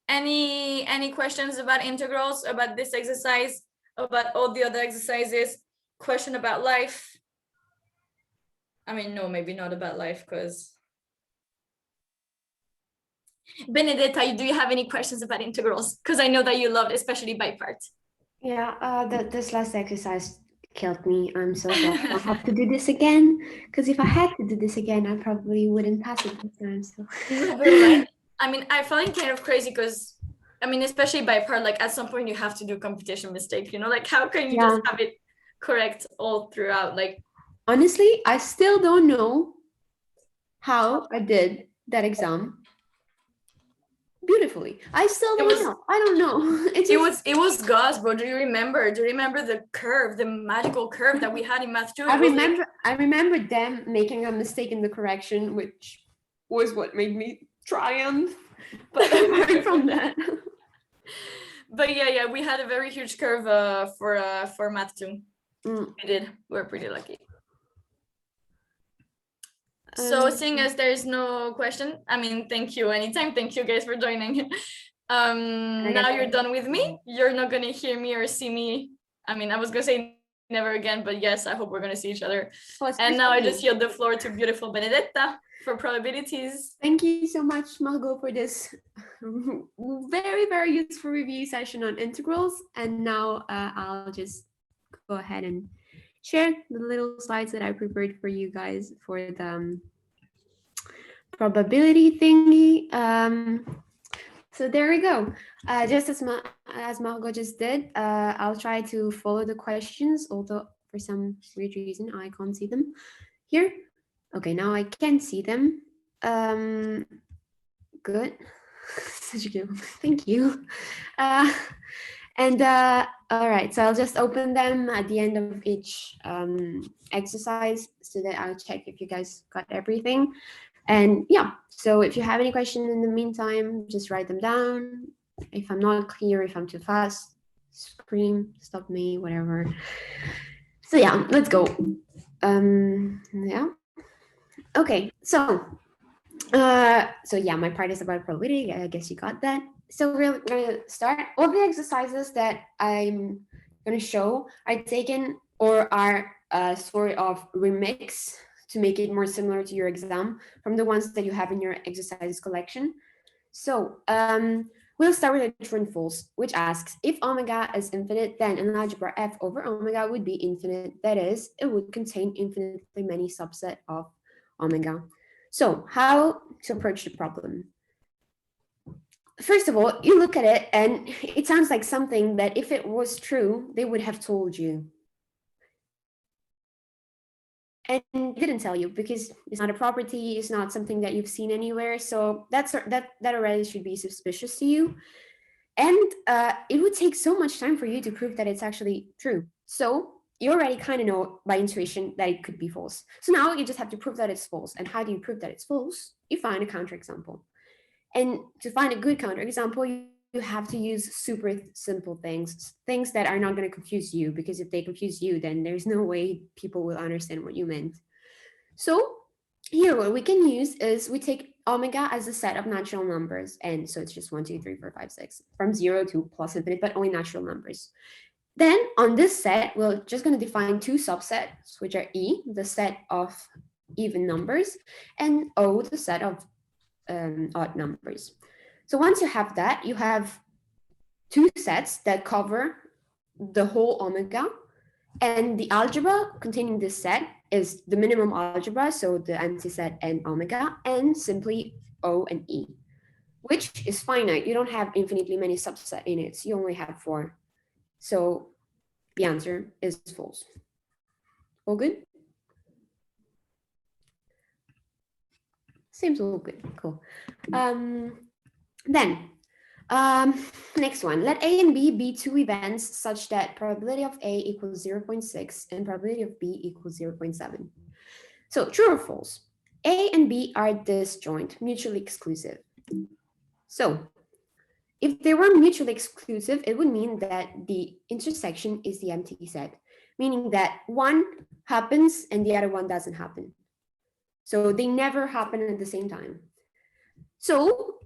Any questions about integrals, about this exercise, about all the other exercises? Question about life? I mean, no, maybe not a bad life, because Benedetta, do you have any questions about integrals? Because I know that you loved, especially by part.
Yeah, this last exercise killed me. I'm so glad I don't have to do this again. Because if I had to do this again, I probably wouldn't pass it this time. So
Never mind. I mean, I find it kind of crazy because, I mean, especially by part, like at some point you have to do computation mistake, you know, like how can you
yeah,
just have it correct all throughout? Like,
honestly, I still don't know how I did that exam beautifully. I still
it
don't
was
know. I don't know.
it was Gus, bro. Do you remember? Do you remember the curve, the magical curve that we had in math too?
I
It was like,
remember them making a mistake in the correction, which was what made me triumph. But apart from that,
but yeah, we had a very huge curve for math too.
mm,
We did. We're pretty lucky. So seeing as there's no question, I mean, thank you anytime. Thank you guys for joining. Now you're done with me. You're not gonna hear me or see me. I mean, I was gonna say never again, but yes, I hope we're gonna see each other. And now I just yield the floor to beautiful Benedetta for probabilities.
thank you so much, Margot, for this very, very useful review session on integrals. And now I'll just go ahead and share the little slides that I prepared for you guys for the probability thingy. So there we go. Just as Margot just did, I'll try to follow the questions, although for some weird reason I can't see them here. Okay, now I can see them. Good. Such a good one. Thank you. All right, so I'll just open them at the end of each exercise so that I'll check if you guys got everything. And yeah, so if you have any questions in the meantime, just write them down. If I'm not clear, if I'm too fast, scream, stop me, whatever. So yeah, let's go. Yeah. Okay, so yeah, my part is about probability. I guess you got that. So we're gonna start. All the exercises that I'm gonna show are taken or are sort of remix to make it more similar to your exam from the ones that you have in your exercises collection. So we'll start with a true and false, which asks if omega is infinite, then an algebra f over omega would be infinite. That is, it would contain infinitely many subset of omega. So how to approach the problem? First of all, you look at it and it sounds like something that if it was true, they would have told you. And didn't tell you because it's not a property, it's not something that you've seen anywhere. So that already should be suspicious to you. And it would take so much time for you to prove that it's actually true. So you already kind of know by intuition that it could be false. So now you just have to prove that it's false. And how do you prove that it's false? You find a counterexample. And to find a good counterexample, you have to use super simple things that are not going to confuse you, because if they confuse you, then there's no way people will understand what you meant. So here what we can use is we take omega as a set of natural numbers, and so it's just 1, 2, 3, 4, 5, 6 from 0 to plus infinite, but only natural numbers. Then on this set, we're just going to define two subsets, which are E, the set of even numbers, and O, the set of odd numbers. So once you have that, you have two sets that cover the whole omega, and the algebra containing this set is the minimum algebra, so the antiset and omega, and simply O and E, which is finite. You don't have infinitely many subsets in it. So you only have 4. So the answer is false. All good? Seems all good. Cool. Then next one, let A and B be two events such that probability of A equals 0.6 and probability of B equals 0.7. So true or false? A and B are disjoint, mutually exclusive. So if they were mutually exclusive, it would mean that the intersection is the empty set, meaning that one happens and the other one doesn't happen. So they never happen at the same time. So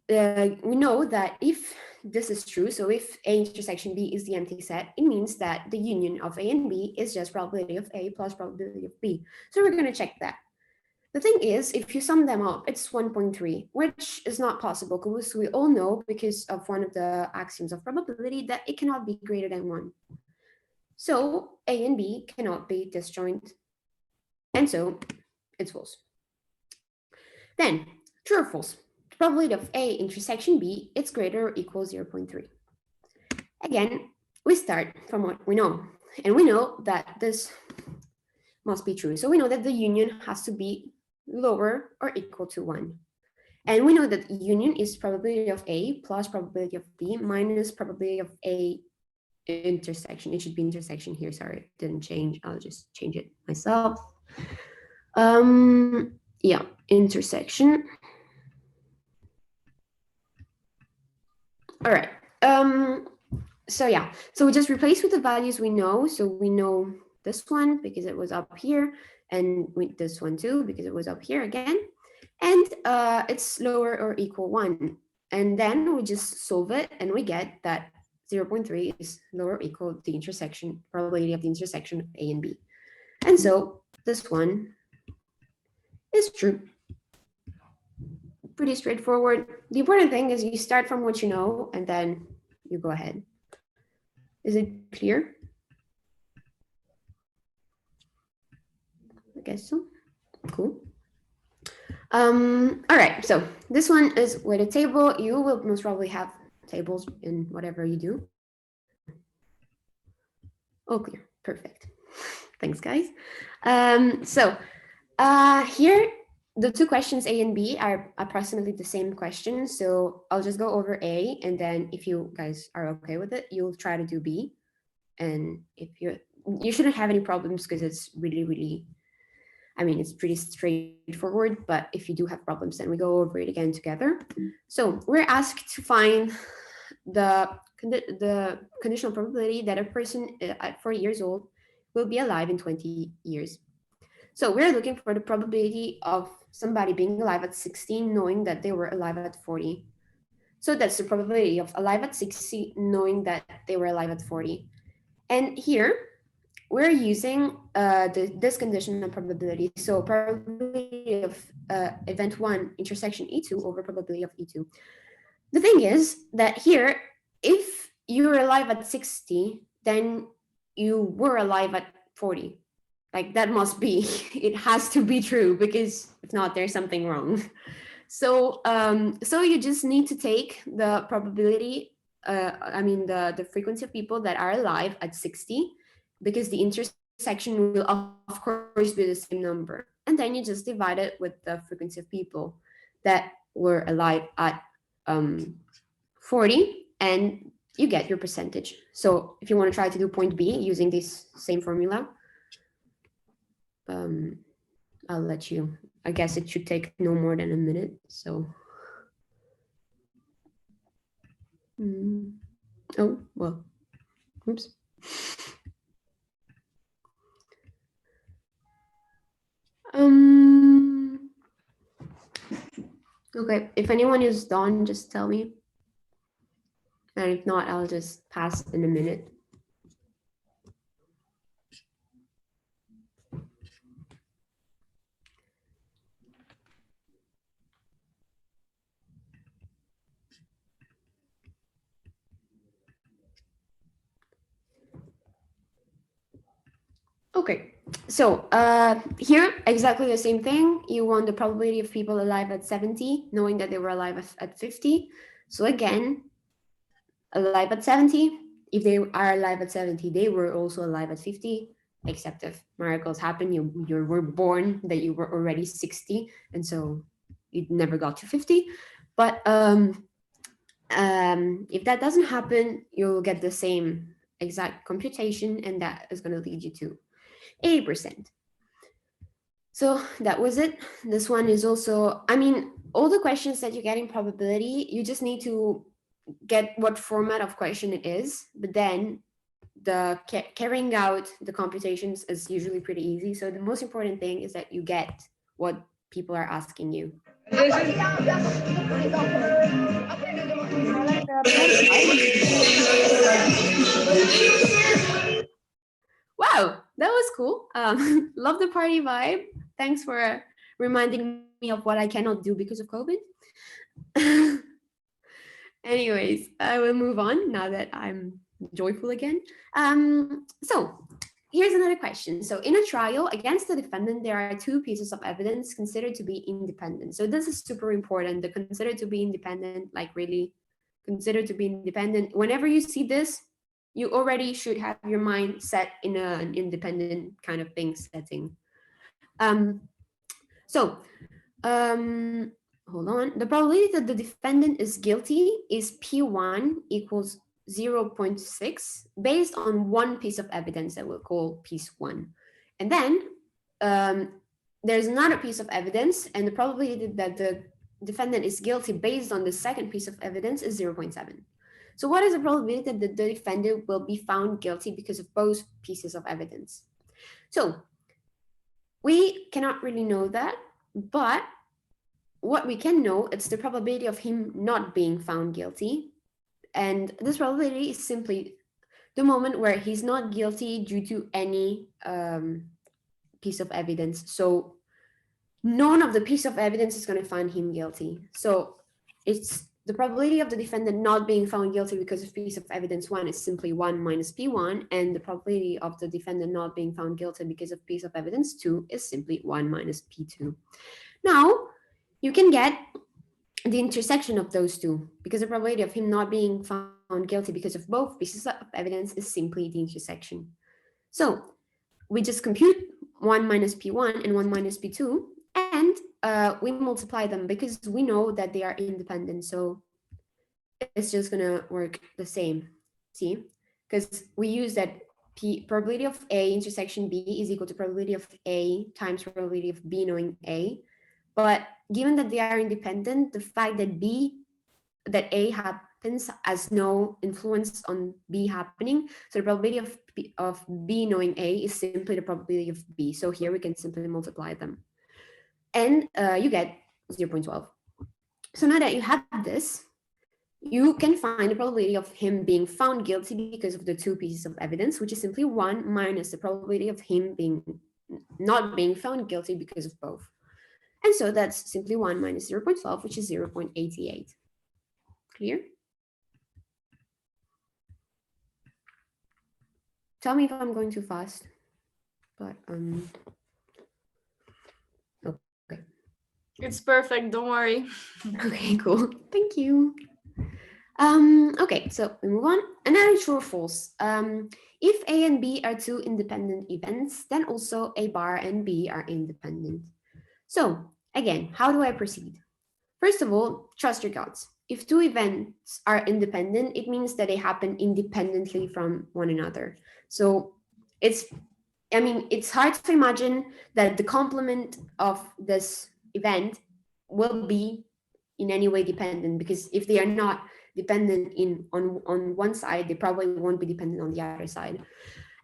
we know that if this is true, so if A intersection B is the empty set, it means that the union of A and B is just probability of A plus probability of B. So we're going to check that. The thing is, if you sum them up, it's 1.3, which is not possible because we all know, because of one of the axioms of probability, that it cannot be greater than 1. So A and B cannot be disjoint, and so it's false. Then, true or false? The probability of A intersection B is greater or equal 0.3. Again, we start from what we know, and we know that this must be true. So we know that the union has to be lower or equal to 1. And we know that union is probability of A plus probability of B minus probability of A intersection. It should be intersection here. Sorry, it didn't change. I'll just change it myself. Yeah, intersection. All right. So yeah, so we just replace with the values we know. So we know this one because it was up here, and with this one too because it was up here again, and it's lower or equal 1. And then we just solve it, and we get that 0.3 is lower or equal to the intersection probability of the intersection of A and B. And so this one is true. Pretty straightforward. The important thing is you start from what you know, and then you go ahead. Is it clear? I guess so. Cool. All right, so this one is with a table. You will most probably have tables in whatever you do. Oh, clear. Perfect. Thanks, guys. So here, the two questions A and B are approximately the same question. So I'll just go over A, and then if you guys are okay with it, you'll try to do B. And if you shouldn't have any problems because it's really, I mean, it's pretty straightforward, but if you do have problems, then we go over it again together. So we're asked to find the conditional probability that a person at 40 years old will be alive in 20 years. So we're looking for the probability of somebody being alive at 16, knowing that they were alive at 40. So that's the probability of alive at 60, knowing that they were alive at 40. And here, we're using this conditional probability. So probability of event 1 intersection E2 over probability of E2. The thing is that here, if you were alive at 60, then you were alive at 40. Like that must be, it has to be true, because if not, there's something wrong. So so you just need to take the probability, the frequency of people that are alive at 60, because the intersection will of course be the same number. And then you just divide it with the frequency of people that were alive at 40, and you get your percentage. So if you want to try to do point B using this same formula, I'll let you. I guess it should take no more than a minute. So, oh, well, oops. Okay, if anyone is done, just tell me. And if not, I'll just pass in a minute. Okay, so here, exactly the same thing. You want the probability of people alive at 70, knowing that they were alive at 50. So again, alive at 70, if they are alive at 70, they were also alive at 50, except if miracles happen, you were born that you were already 60, and so you never got to 50. But if that doesn't happen, you'll get the same exact computation, and that is going to lead you to 80%. So that was it. This one is also, I mean, all the questions that you get in probability, you just need to get what format of question it is, but then the carrying out the computations is usually pretty easy. So the most important thing is that you get what people are asking you. Wow, that was cool. Love the party vibe. Thanks for reminding me of what I cannot do because of COVID. Anyways, I will move on now that I'm joyful again. So here's another question. So in a trial against the defendant, there are two pieces of evidence considered to be independent. So this is super important. The considered to be independent, like really considered to be independent. Whenever you see this, you already should have your mind set in an independent kind of thing setting. So hold on. The probability that the defendant is guilty is P1 equals 0.6 based on one piece of evidence that we'll call piece 1. And then there's another piece of evidence, and the probability that the defendant is guilty based on the second piece of evidence is 0.7. So what is the probability that the defendant will be found guilty because of both pieces of evidence? So we cannot really know that, but what we can know, it's the probability of him not being found guilty. And this probability is simply the moment where he's not guilty due to any piece of evidence. So none of the piece of evidence is going to find him guilty. So it's the probability of the defendant not being found guilty because of piece of evidence 1 is simply 1 minus P1, and the probability of the defendant not being found guilty because of piece of evidence 2 is simply 1 minus P2. Now, you can get the intersection of those two because the probability of him not being found guilty because of both pieces of evidence is simply the intersection. So we just compute 1 minus P1 and 1 minus P2, and we multiply them because we know that they are independent. So it's just gonna work the same. See, because we use that probability of A intersection B is equal to probability of A times probability of B knowing A. But given that they are independent, the fact that A happens has no influence on B happening. So the probability of B knowing A is simply the probability of B. So here we can simply multiply them. And you get 0.12. So now that you have this, you can find the probability of him being found guilty because of the two pieces of evidence, which is simply 1 minus the probability of him not being found guilty because of both. And so that's simply 1 minus 0.12, which is 0.88. Clear? Tell me if I'm going too fast. But okay.
It's perfect, don't worry.
Okay, cool. Thank you. Okay, so we move on. Another true or false. If A and B are two independent events, then also A bar and B are independent. So again, how do I proceed? First of all, trust your guts. If two events are independent, it means that they happen independently from one another. So it's hard to imagine that the complement of this event will be in any way dependent, because if they are not dependent on one side, they probably won't be dependent on the other side.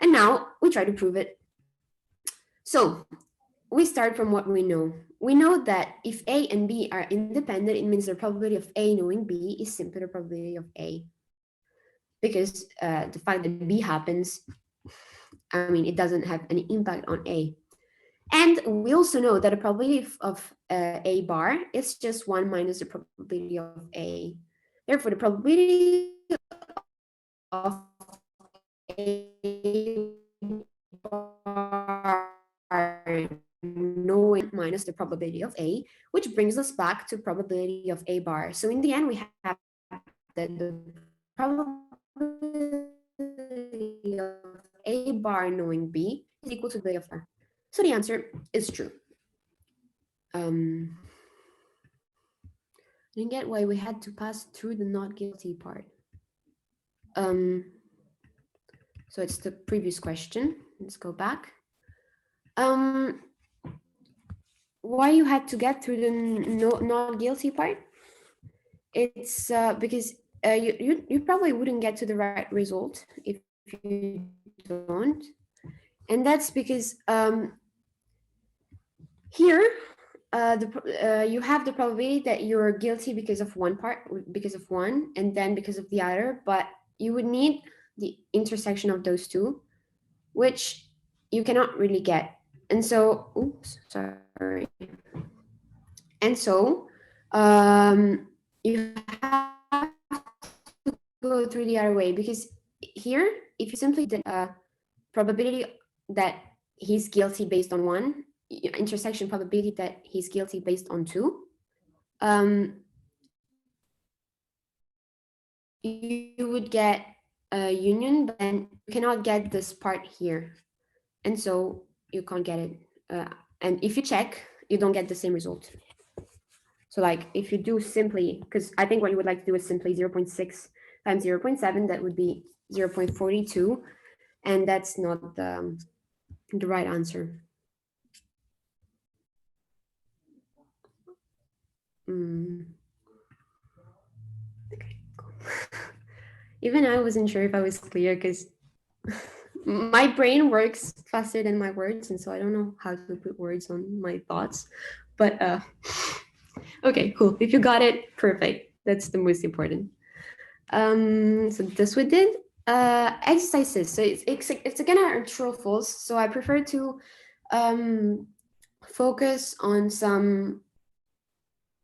And now we try to prove it. So we start from what we know. We know that if A and B are independent, it means the probability of A knowing B is simply the probability of A. Because the fact that B happens, it doesn't have any impact on A. And we also know that the probability of A bar is just 1 minus the probability of A. Therefore, the probability of A bar knowing minus the probability of A, which brings us back to probability of A bar. So in the end, we have that the probability of A bar knowing B is equal to the of R. So the answer is true. I didn't get why we had to pass through the not guilty part. So it's the previous question. Let's go back. Why you had to get through the not guilty part? It's because you probably wouldn't get to the right result if you don't, and that's because here you have the probability that you're guilty because of one part, because of one, and then because of the other, but you would need the intersection of those two, which you cannot really get. And so, oops, sorry. And so, you have to go through the other way, because here, if you simply did a probability that he's guilty based on one, intersection probability that he's guilty based on two, you would get a union, but then you cannot get this part here. And so you can't get it. And if you check, you don't get the same result. So like if you do simply, because I think what you would like to do is simply 0.6 times 0.7, that would be 0.42. And that's not the right answer. Okay, cool. Even I wasn't sure if I was clear, because my brain works faster than my words, and so I don't know how to put words on my thoughts. But okay, cool. If you got it, perfect. That's the most important. So this we did. Exercises. So it's again a true or false. So I prefer to focus on some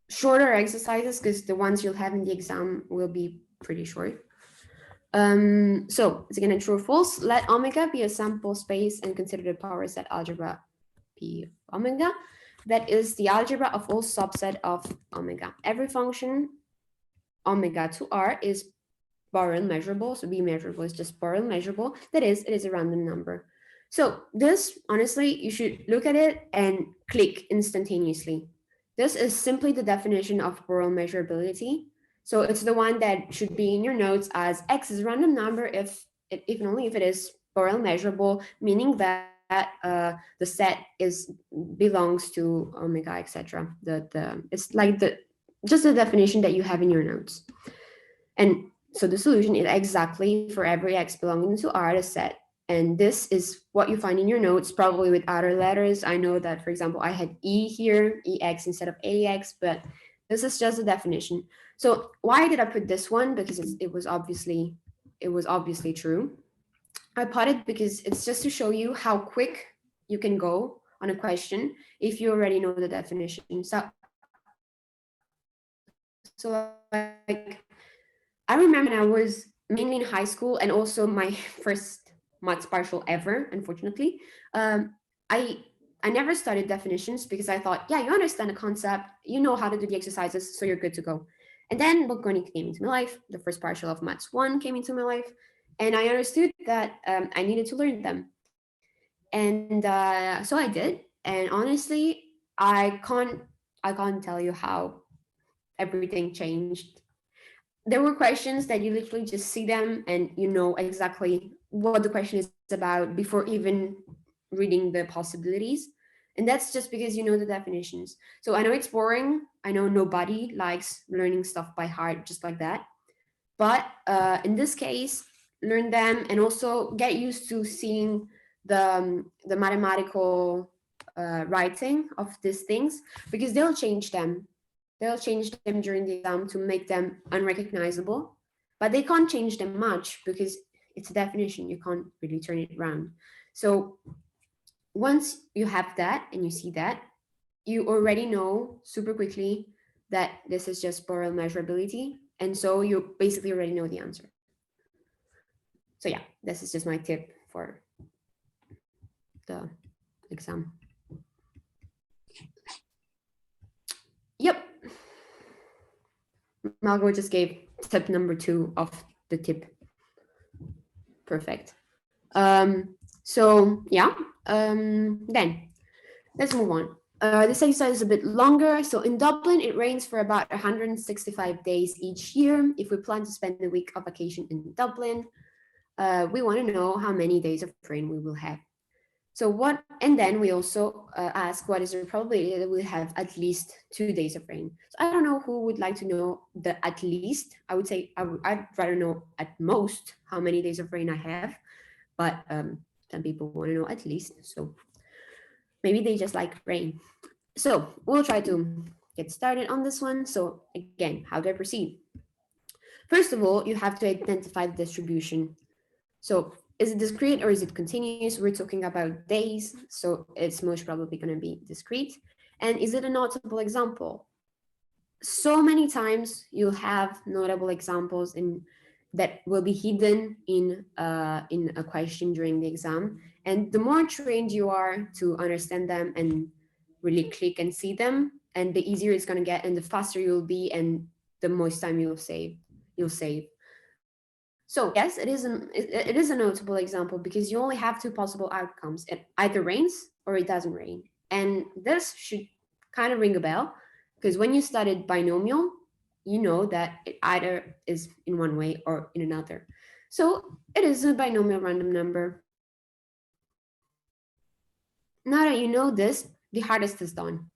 shorter exercises, because the ones you'll have in the exam will be pretty short. So it's again a true or false. Let omega be a sample space and consider the power set algebra P of omega. That is the algebra of all subset of omega. Every function omega to R is Borel measurable. So B measurable is just Borel measurable. That is, it is a random number. So this, honestly, you should look at it and click instantaneously. This is simply the definition of Borel measurability. So it's the one that should be in your notes as X is a random number if and only if it is Borel measurable, meaning that the set belongs to omega, etc. It's like just the definition that you have in your notes. And so the solution is exactly for every X belonging to R, the set. And this is what you find in your notes, probably with other letters. I know that, for example, I had E here, EX instead of AX, but this is just a definition. So why did I put this one? Because it was obviously true. I put it because it's just to show you how quick you can go on a question if you already know the definition. So like, I remember when I was mainly in high school and also my first maths partial ever, unfortunately, I never studied definitions because I thought, yeah, you understand the concept, you know how to do the exercises, so you're good to go. And then Bocconi came into my life, the first partial of Maths 1 came into my life, and I understood that I needed to learn them. And so I did. And honestly, I can't tell you how everything changed. There were questions that you literally just see them and you know exactly what the question is about before even reading the possibilities. And that's just because you know the definitions. So I know it's boring. I know nobody likes learning stuff by heart just like that. But in this case, learn them and also get used to seeing the mathematical writing of these things, because they'll change them. They'll change them during the exam to make them unrecognizable, but they can't change them much because it's a definition. You can't really turn it around. So once you have that and you see that, you already know super quickly that this is just Borel measurability. And so you basically already know the answer. So yeah, this is just my tip for the exam. Yep. Margot just gave tip number 2 of the tip. Perfect. So yeah, then let's move on. This exercise is a bit longer. So in Dublin, it rains for about 165 days each year. If we plan to spend a week of vacation in Dublin, we want to know how many days of rain we will have. So and then we also ask what is the probability that we'll have at least 2 days of rain. So I don't know who would like to know the at least. I would say I'd rather know at most how many days of rain I have, but some people want to know at least. So maybe they just like rain. So we'll try to get started on this one. So again, how do I proceed? First of all, you have to identify the distribution. So is it discrete or is it continuous? We're talking about days, so it's most probably going to be discrete. And is it a notable example? So many times you'll have notable examples that will be hidden in a question during the exam. And the more trained you are to understand them and really click and see them, and the easier it's going to get, and the faster you'll be, and the most time you'll save. So yes, it is a notable example because you only have two possible outcomes. It either rains or it doesn't rain. And this should kind of ring a bell because when you studied binomial, you know that it either is in one way or in another. So it is a binomial random number. Now that you know this, the hardest is done.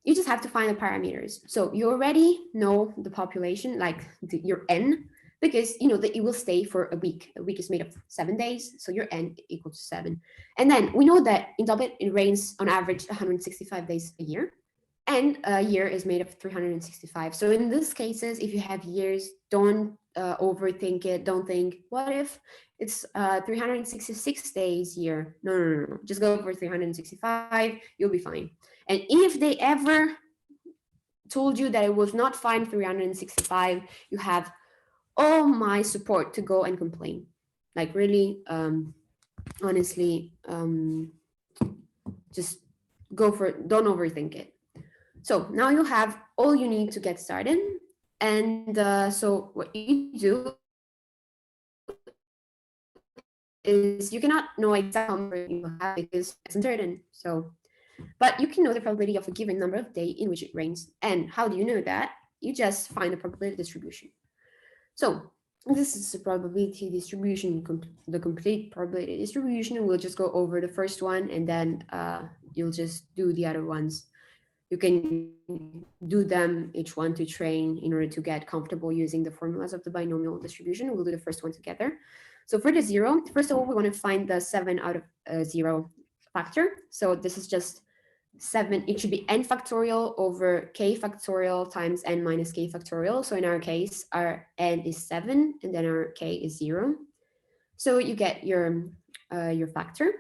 You just have to find the parameters. So you already know the population, like your n, because you know that it will stay for a week. A week is made of 7 days, so your n equals to 7. And then we know that in Dublin it rains on average 165 days a year, and a year is made of 365. So in these cases, if you have years, don't overthink it. Don't think, what if it's 366 days year? No. Just go for 365. You'll be fine. And if they ever told you that it was not fine 365, you have all my support to go and complain. Like really, honestly, just go for it. Don't overthink it. So now you have all you need to get started. And so what you do is you cannot know exactly how many you have because it's uncertain. So, but you can know the probability of a given number of days in which it rains. And how do you know that? You just find the probability distribution. So this is the probability distribution, the complete probability distribution. We'll just go over the first one and then you'll just do the other ones. You can do them each one to train in order to get comfortable using the formulas of the binomial distribution. We'll do the first one together. So for the 0, first of all, we want to find the 7 out of 0 factor. So this is just 7, it should be n factorial over k factorial times n minus k factorial. So in our case, our n is 7 and then our k is 0. So you get your factor.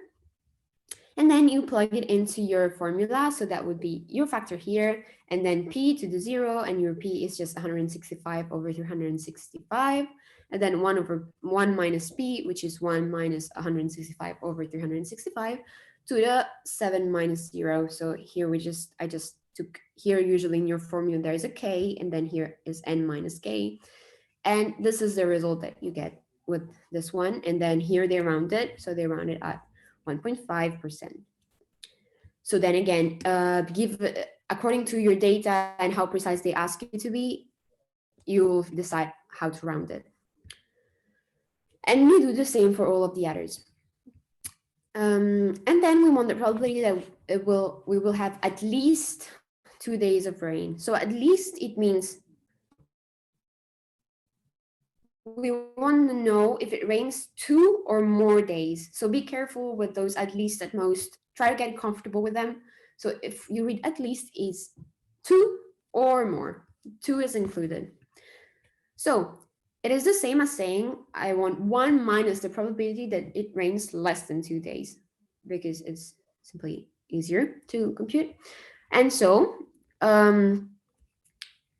And then you plug it into your formula. So that would be your factor here, and then p to the 0, and your p is just 165 over 365. And then 1 over 1 minus p, which is 1 minus 165 over 365, to the 7 minus 0. So here I just took, here usually in your formula there is a k, and then here is n minus k. And this is the result that you get with this one. And then here they round it. So they round it at 1.5%. So then again, according to your data and how precise they ask you to be, you'll decide how to round it. And we do the same for all of the others. And then we want the probability that we will have at least 2 days of rain. So at least it means we want to know if it rains 2 or more days. So be careful with those at least, at most. Try to get comfortable with them. So if you read at least, is 2 or more. 2 is included. So it is the same as saying I want 1 minus the probability that it rains less than 2 days, because it's simply easier to compute. And so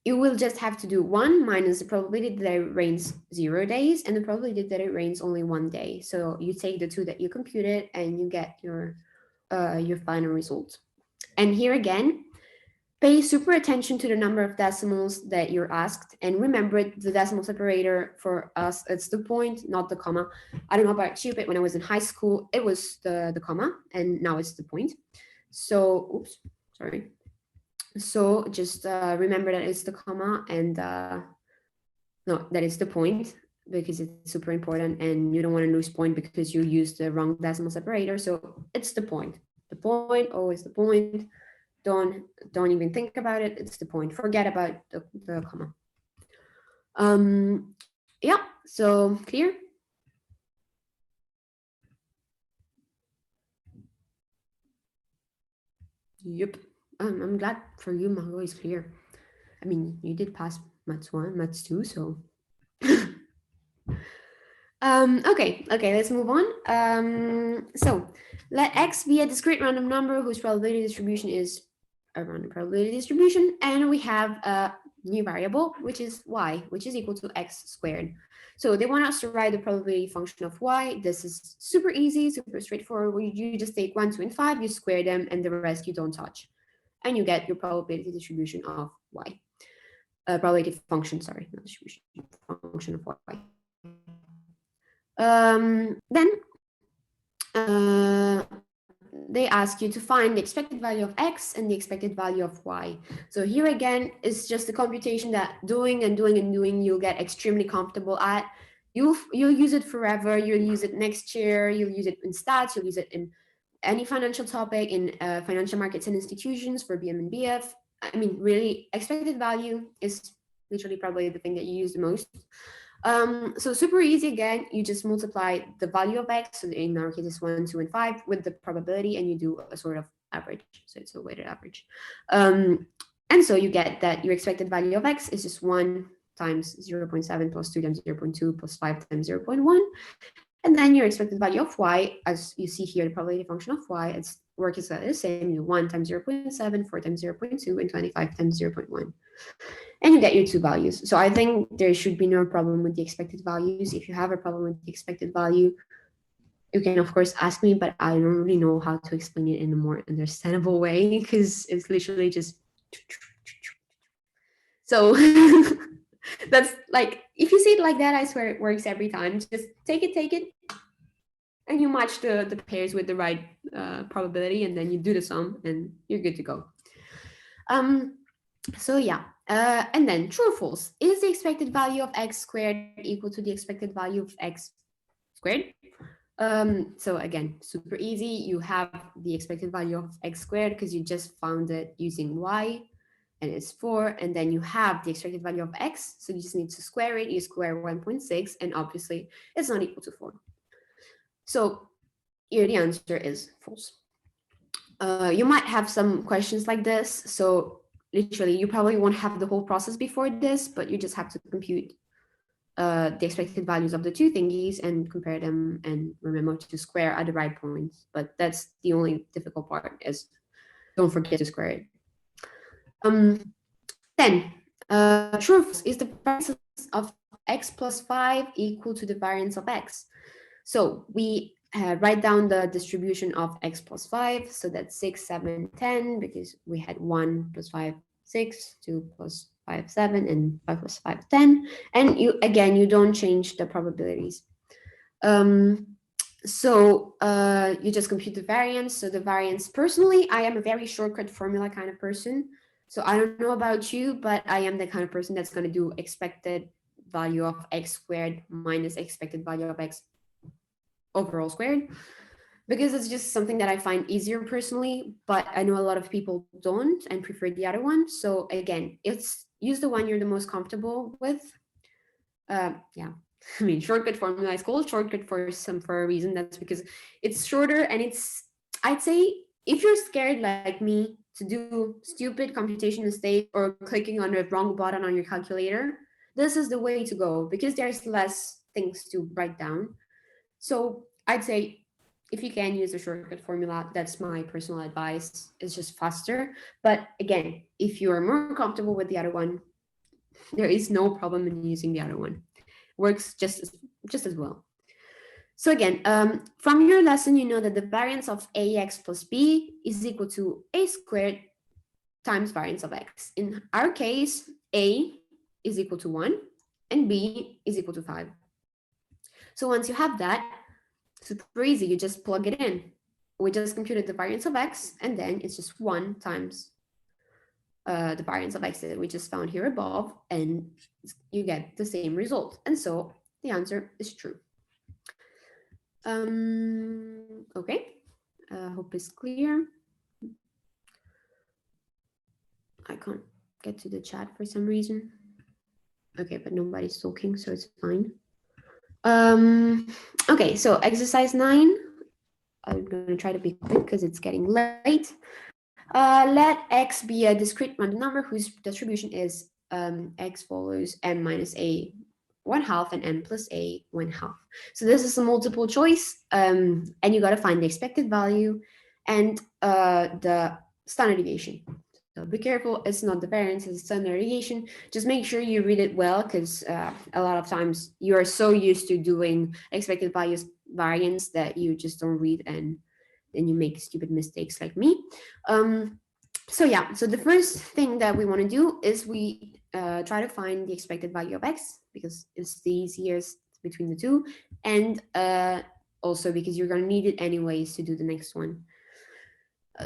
you will just have to do 1 minus the probability that it rains 0 days and the probability that it rains only 1 day. So you take the 2 that you computed and you get your final result. And here again, pay super attention to the number of decimals that you're asked, and remember the decimal separator for us, it's the point, not the comma. I don't know about you, but when I was in high school, it was the comma, and now it's the point. So, oops, sorry. So just remember that it's the comma, and no, that is the point, because it's super important, and you don't want to lose point because you used the wrong decimal separator. So it's the point. The point, always the point. Don't even think about it. It's the point. Forget about the comma. Yeah, so clear? Yep. I'm glad for you, Margot, is clear. I mean, you did pass Maths 1, Maths 2, so. Okay, let's move on. So let X be a discrete random number whose probability distribution is a random probability distribution, and we have a new variable, which is Y, which is equal to X squared. So they want us to write the probability function of Y. This is super easy, super straightforward. You just take 1, 2, and 5, you square them, and the rest you don't touch. And you get your probability distribution of Y. Probability function, sorry, not distribution, function of Y. Then they ask you to find the expected value of X and the expected value of Y. So here again, it's just a computation that doing, you'll get extremely comfortable at. You'll use it forever. You'll use it next year. You'll use it in stats. You'll use it in any financial topic, in financial markets and institutions for BM and BF. I mean, really, expected value is literally probably the thing that you use the most. So super easy again, you just multiply the value of X, so in our case it's 1, 2, and 5, with the probability, and you do a sort of average, so it's a weighted average. And so you get that your expected value of X is just 1 times 0.7 plus 2 times 0.2 plus 5 times 0.1. And then your expected value of Y, as you see here, the probability function of Y, it's work is the same, 1 times 0.7, 4 times 0.2, and 25 times 0.1. And you get your two values. So I think there should be no problem with the expected values. If you have a problem with the expected value, you can of course ask me, but I don't really know how to explain it in a more understandable way, because it's literally just. So that's like, if you see it like that, I swear it works every time. Just take it, and you match the pairs with the right probability, and then you do the sum, and you're good to go. So yeah, and then true or false. Is the expected value of X squared equal to the expected value of X squared? So again, super easy. You have the expected value of X squared because you just found it using Y, and it's 4. And then you have the expected value of X, so you just need to square it. You square 1.6, and obviously it's not equal to 4. So here the answer is false. You might have some questions like this. So literally, you probably won't have the whole process before this, but you just have to compute the expected values of the two thingies and compare them, and remember to square at the right points. But that's the only difficult part, is don't forget to square it. Then, true or false, is the variance of X plus 5 equal to the variance of X? So we write down the distribution of X plus 5. So that's 6, 7, 10, because we had 1 plus 5, 6, 2 plus 5, 7, and 5 plus 5, 10. And you don't change the probabilities. So you just compute the variance. So the variance, personally, I am a very shortcut formula kind of person. So I don't know about you, but I am the kind of person that's going to do expected value of X squared minus expected value of X overall squared, because it's just something that I find easier personally, but I know a lot of people don't and prefer the other one. So again, use the one you're the most comfortable with. Yeah, I mean, shortcut formula is called shortcut for a reason. That's because it's shorter, and I'd say, if you're scared like me to do stupid computation mistakes or clicking on the wrong button on your calculator, this is the way to go, because there's less things to write down. So I'd say, if you can use the shortcut formula, that's my personal advice. It's just faster. But again, if you are more comfortable with the other one, there is no problem in using the other one. Works just as well. So again, from your lesson, you know that the variance of ax plus b is equal to a squared times variance of x. In our case, a is equal to 1 and b is equal to 5. So once you have that, super easy, you just plug it in. We just computed the variance of x, and then it's just 1 times the variance of x that we just found here above, and you get the same result. And so the answer is true. Okay, hope it's clear. I can't get to the chat for some reason. Okay, but nobody's talking, so it's fine. Okay, so exercise 9. I'm going to try to be quick because it's getting late. Let x be a discrete random number whose distribution is x follows n minus a 1/2 and n plus a 1/2. So this is a multiple choice, and you got to find the expected value and the standard deviation. So be careful, it's not the variance, it's the standard deviation. Just make sure you read it well, because a lot of times you are so used to doing expected values variance that you just don't read, and then you make stupid mistakes like me. So yeah, so the first thing that we want to do is we try to find the expected value of x, because it's the easiest between the two, and also because you're going to need it anyways to do the next one.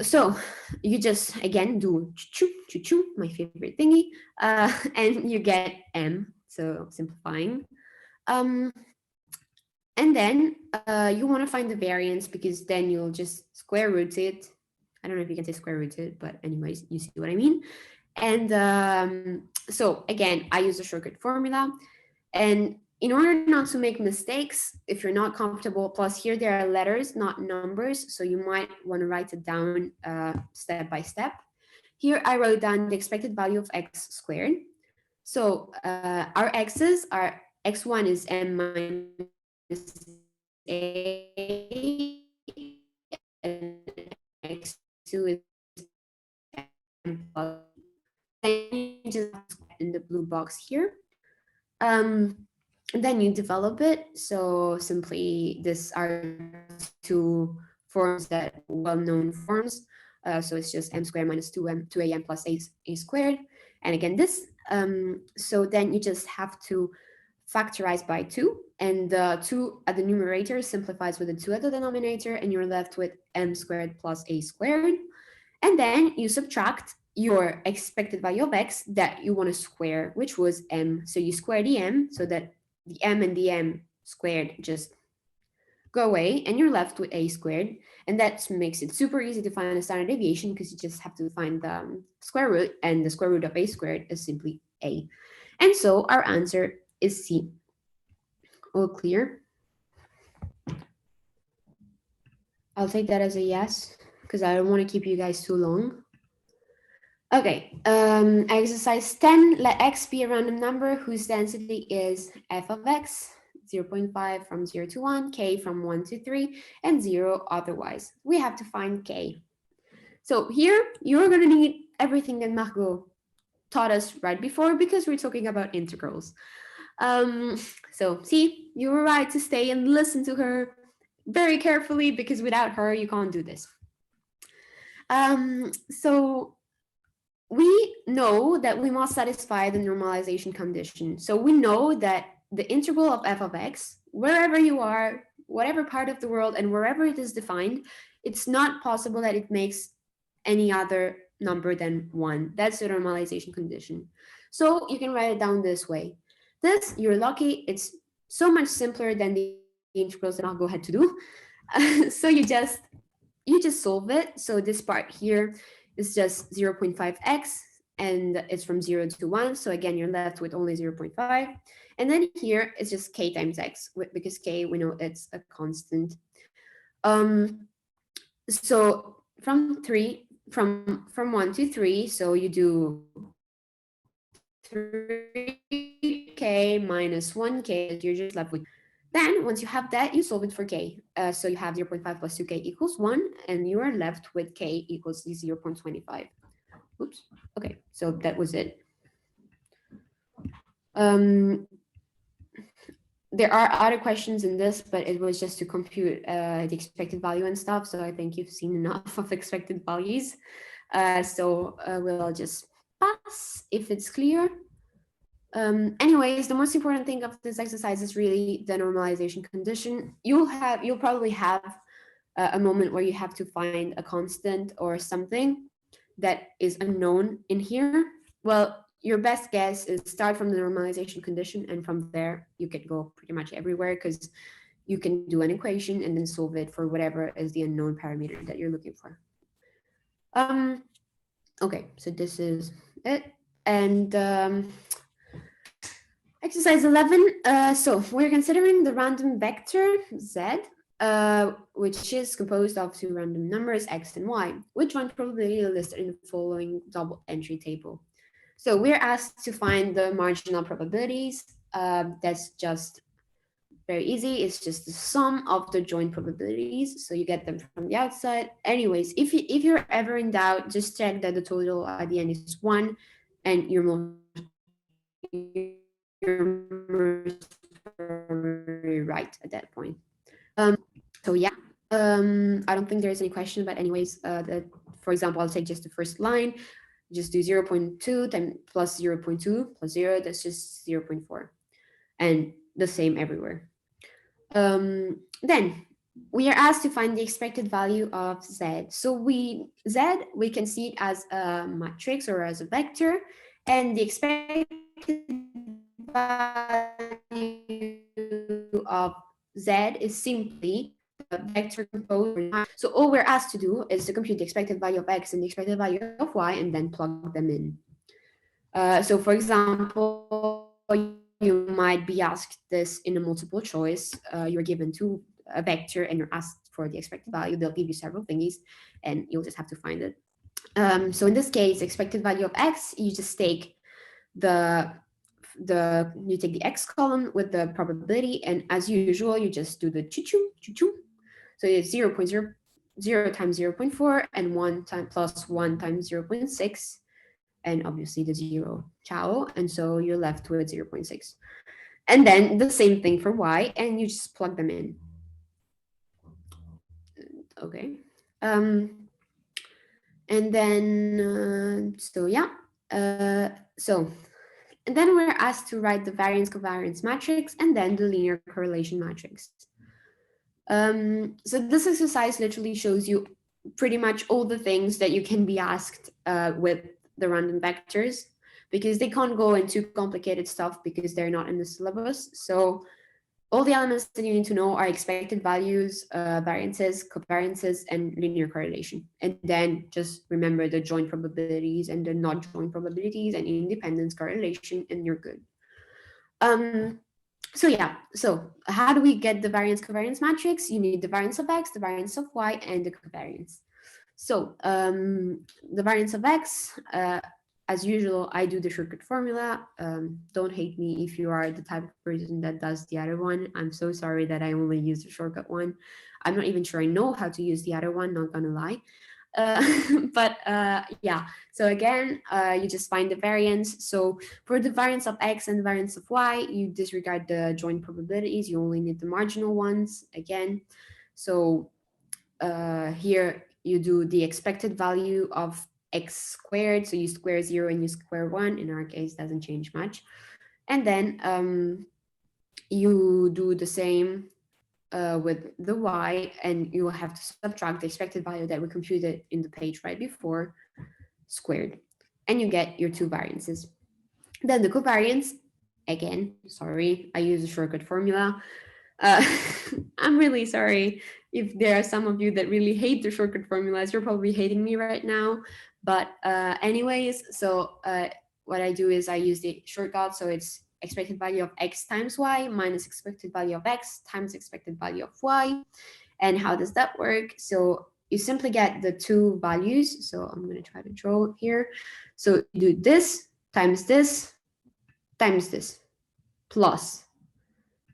So you just again do choo choo choo, my favorite thingy, and you get m. So simplifying, and then you want to find the variance, because then you'll just square root it. I don't know if you can say square root it, but anyways, you see what I mean. And so again, I use a shortcut formula. And in order not to make mistakes, if you're not comfortable, plus here there are letters, not numbers, so you might want to write it down step by step. Here I wrote down the expected value of x squared. So our x's are x1 is m minus a, and x2 is m plus. Then you just in the blue box here. Then you develop it. So simply, these are two forms that well-known forms. So it's just m squared minus 2am plus a squared. And again, this. So then you just have to factorize by 2, and the 2 at the numerator simplifies with the 2 at the denominator, and you're left with m squared plus a squared. And then you subtract your expected value of x that you want to square, which was m. So you square the m, so that the m and the m squared just go away, and you're left with a squared. And that makes it super easy to find a standard deviation, because you just have to find the square root, and the square root of a squared is simply a. And so our answer is C. All clear? I'll take that as a yes, because I don't want to keep you guys too long. Okay, exercise 10, let x be a random number whose density is f of x, 0.5 from 0 to 1, k from 1 to 3, and 0 otherwise. We have to find k. So here, you're going to need everything that Margot taught us right before, because we're talking about integrals. So see, you were right to stay and listen to her very carefully, because without her, you can't do this. So we know that we must satisfy the normalization condition. So we know that the integral of f of x, wherever you are, whatever part of the world, and wherever it is defined, it's not possible that it makes any other number than 1. That's the normalization condition. So you can write it down this way. This, you're lucky, it's so much simpler than the integrals that Margot had to do. So you just solve it. So this part here is just 0.5x, and it's from 0 to 1. So again, you're left with only 0.5. And then here it's just k times x, because k, we know it's a constant. So from 1 to 3, so you do 3k minus 1k, you're just left with. Then once you have that, you solve it for k. So you have 0.5 plus 2k equals 1, and you are left with k equals 0.25. Oops. Okay, so that was it. There are other questions in this, but it was just to compute the expected value and stuff. So I think you've seen enough of expected values. So we'll just pass if it's clear. Anyways, the most important thing of this exercise is really the normalization condition. You'll probably have a moment where you have to find a constant or something that is unknown in here. Well, your best guess is start from the normalization condition, and from there you can go pretty much everywhere, because you can do an equation and then solve it for whatever is the unknown parameter that you're looking for. Okay, so this is it. And exercise 11. So we're considering the random vector z which is composed of two random numbers, x and y, with joint probability listed in the following double entry table. So we're asked to find the marginal probabilities. That's just very easy. It's just the sum of the joint probabilities. So you get them from the outside. Anyways, if you're ever in doubt, just check that the total at the end is 1 and you're most probably right at that point. So yeah, I don't think there's any question, but anyways, that, for example, I'll take just the first line, just do 0.2 then plus 0.2 plus 0, that's just 0.4, and the same everywhere. Then we are asked to find the expected value of z. So we can see it as a matrix or as a vector, and the expected value of z is simply the vector composed. So all we're asked to do is to compute the expected value of x and the expected value of y and then plug them in. So for example, you might be asked this in a multiple choice. You're given a vector and you're asked for the expected value. They'll give you several thingies and you'll just have to find it. So in this case, expected value of x, you just take you take the x column with the probability, and as usual, you just do the choo-choo, choo-choo. So it's 0.0 times 0.4 and 1 time plus 1 times 0.6, and obviously the 0, ciao, and so you're left with 0.6. And then the same thing for y, and you just plug them in. Okay. And then, so yeah. So, and then we're asked to write the variance covariance matrix and then the linear correlation matrix. So this exercise literally shows you pretty much all the things that you can be asked with the random vectors, because they can't go into complicated stuff because they're not in the syllabus. So all the elements that you need to know are expected values, variances, covariances, and linear correlation. And then just remember the joint probabilities and the not joint probabilities and independence correlation, and you're good. So yeah, so how do we get the variance covariance matrix? You need the variance of x, the variance of y, and the covariance. So the variance of x, as usual, I do the shortcut formula. Don't hate me if you are the type of person that does the other one. I'm so sorry that I only use the shortcut one. I'm not even sure I know how to use the other one, not gonna lie. But yeah, so again, you just find the variance. So for the variance of x and the variance of y, you disregard the joint probabilities. You only need the marginal ones again. So here you do the expected value of x squared. So you square 0 and you square 1. In our case, doesn't change much. And then you do the same with the y, and you will have to subtract the expected value that we computed in the page right before squared, and you get your two variances. Then the covariance, again, sorry, I use a shortcut formula. I'm really sorry if there are some of you that really hate the shortcut formulas. You're probably hating me right now. But anyways, so what I do is I use the shortcut. So it's expected value of x times y minus expected value of x times expected value of y. And how does that work? So you simply get the two values. So I'm going to try to draw here. So you do this times this plus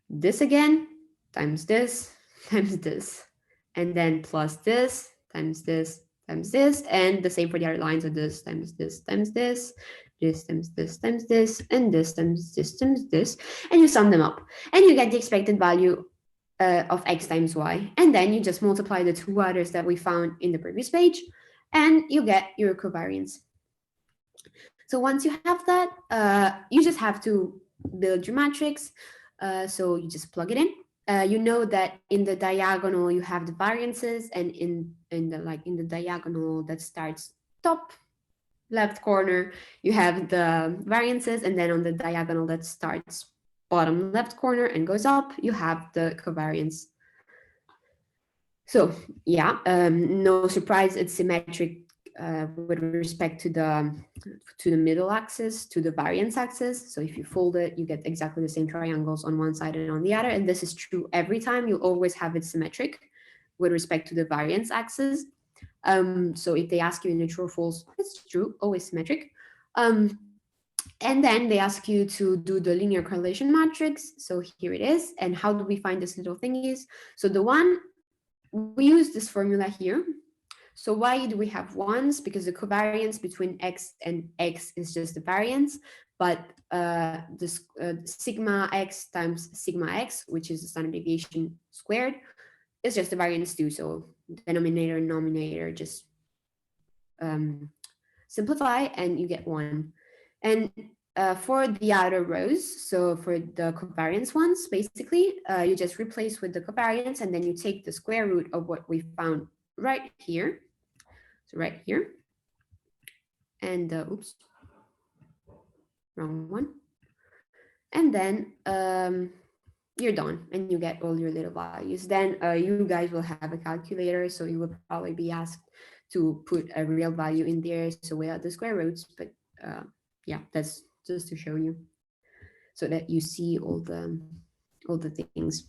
this again times this times this, and then plus this times this times this, and the same for the other lines of this times this times this, this times this times this, and this times this times this, and you sum them up and you get the expected value of x times y, and then you just multiply the two others that we found in the previous page and you get your covariance. So once you have that, you just have to build your matrix. So you just plug it in. You know that in the diagonal you have the variances, and in the diagonal that starts top left corner you have the variances, and then on the diagonal that starts bottom left corner and goes up you have the covariance. So yeah, no surprise, it's symmetric with respect to the middle axis, to the variance axis. So if you fold it, you get exactly the same triangles on one side and on the other. And this is true every time. You'll always have it symmetric with respect to the variance axis. So if they ask you in a true or false, it's true, always symmetric. And then they ask you to do the linear correlation matrix. So here it is. And how do we find this little thingies? So the one, we use this formula here. So why do we have ones? Because the covariance between x and x is just the variance, but this sigma x times sigma x, which is the standard deviation squared, is just the variance too. So denominator and numerator just simplify and you get 1. And for the outer rows, so for the covariance ones, basically, you just replace with the covariance and then you take the square root of what we found right here. So right here. And oops, wrong one. And then you're done and you get all your little values. Then you guys will have a calculator, so you will probably be asked to put a real value in there, so without the square roots. But yeah, that's just to show you so that you see all the things.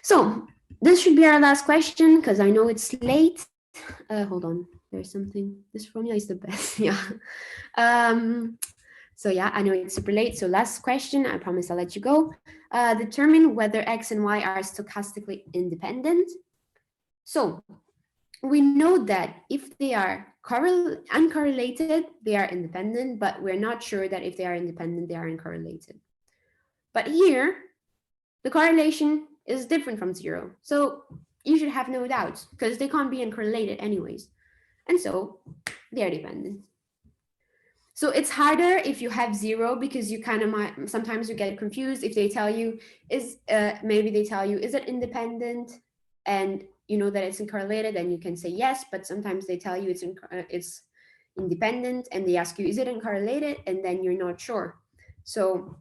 So this should be our last question because I know it's late. Hold on, there's something. This formula is the best. Yeah. So yeah, I know it's super late. So last question, I promise I'll let you go. Determine whether x and y are stochastically independent. So we know that if they are uncorrelated, they are independent, but we're not sure that if they are independent, they are uncorrelated. But here, the correlation is different from 0. So you should have no doubts because they can't be uncorrelated anyways. And so they are dependent. So it's harder if you have 0 because you kind of might, sometimes you get confused if they tell you, maybe they tell you, is it independent? And you know that it's uncorrelated and you can say yes, but sometimes they tell you it's independent and they ask you, is it uncorrelated? And then you're not sure. So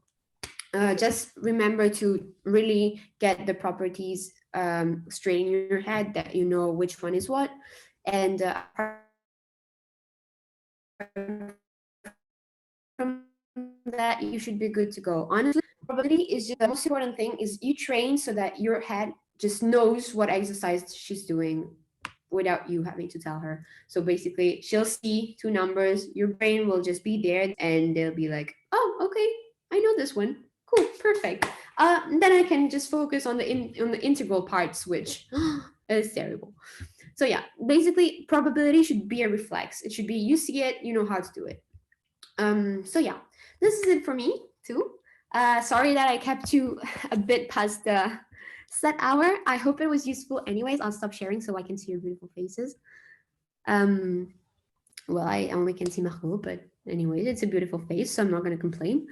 just remember to really get the properties straight in your head, that you know which one is what. And from that, you should be good to go. Honestly, probability is just the most important thing is you train so that your head just knows what exercise she's doing without you having to tell her. So basically, she'll see 2 numbers, your brain will just be there and they'll be like, oh, okay, I know this one. Cool, perfect. Then I can just focus on the integral parts, which is terrible. So yeah, basically, probability should be a reflex. It should be you see it, you know how to do it. So yeah, this is it for me too. Sorry that I kept you a bit past the set hour. I hope it was useful. Anyways, I'll stop sharing so I can see your beautiful faces. Well, I only can see Margot, but anyways, it's a beautiful face, so I'm not going to complain.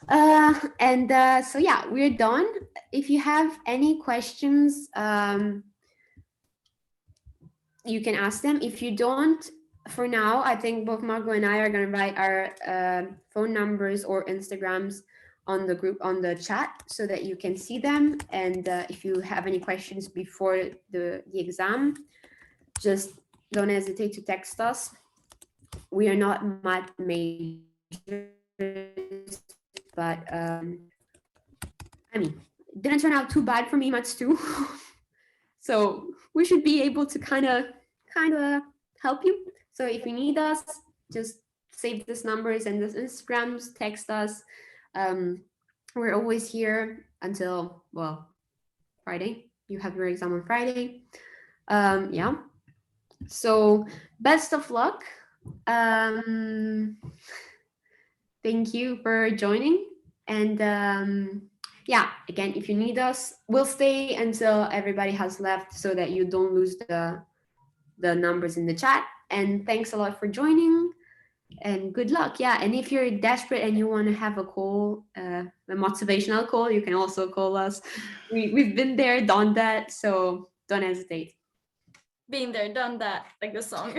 So yeah, we're done. If you have any questions, you can ask them. If you don't, for now, I think both Margot and I are going to write our phone numbers or Instagrams on the group, on the chat, so that you can see them. And if you have any questions before the exam, just don't hesitate to text us. We are not math majors, but I mean, it didn't turn out too bad for me much too. So we should be able to kind of help you. So if you need us, just save these numbers and these Instagrams, text us. We're always here until, well, Friday. You have your exam on Friday. Yeah. So best of luck. Thank you for joining. And yeah, again, if you need us, we'll stay until everybody has left so that you don't lose the numbers in the chat. And thanks a lot for joining and good luck. Yeah, and if you're desperate and you want to have a call, a motivational call, you can also call us. We've been there, done that, so don't hesitate.
Been there, done that, like the song.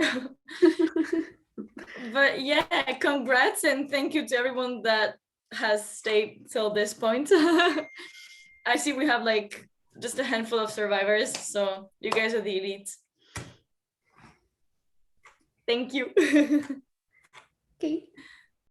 But yeah, congrats and thank you to everyone that has stayed till this point. I see we have like just a handful of survivors, so you guys are the elite. Thank you.
Okay.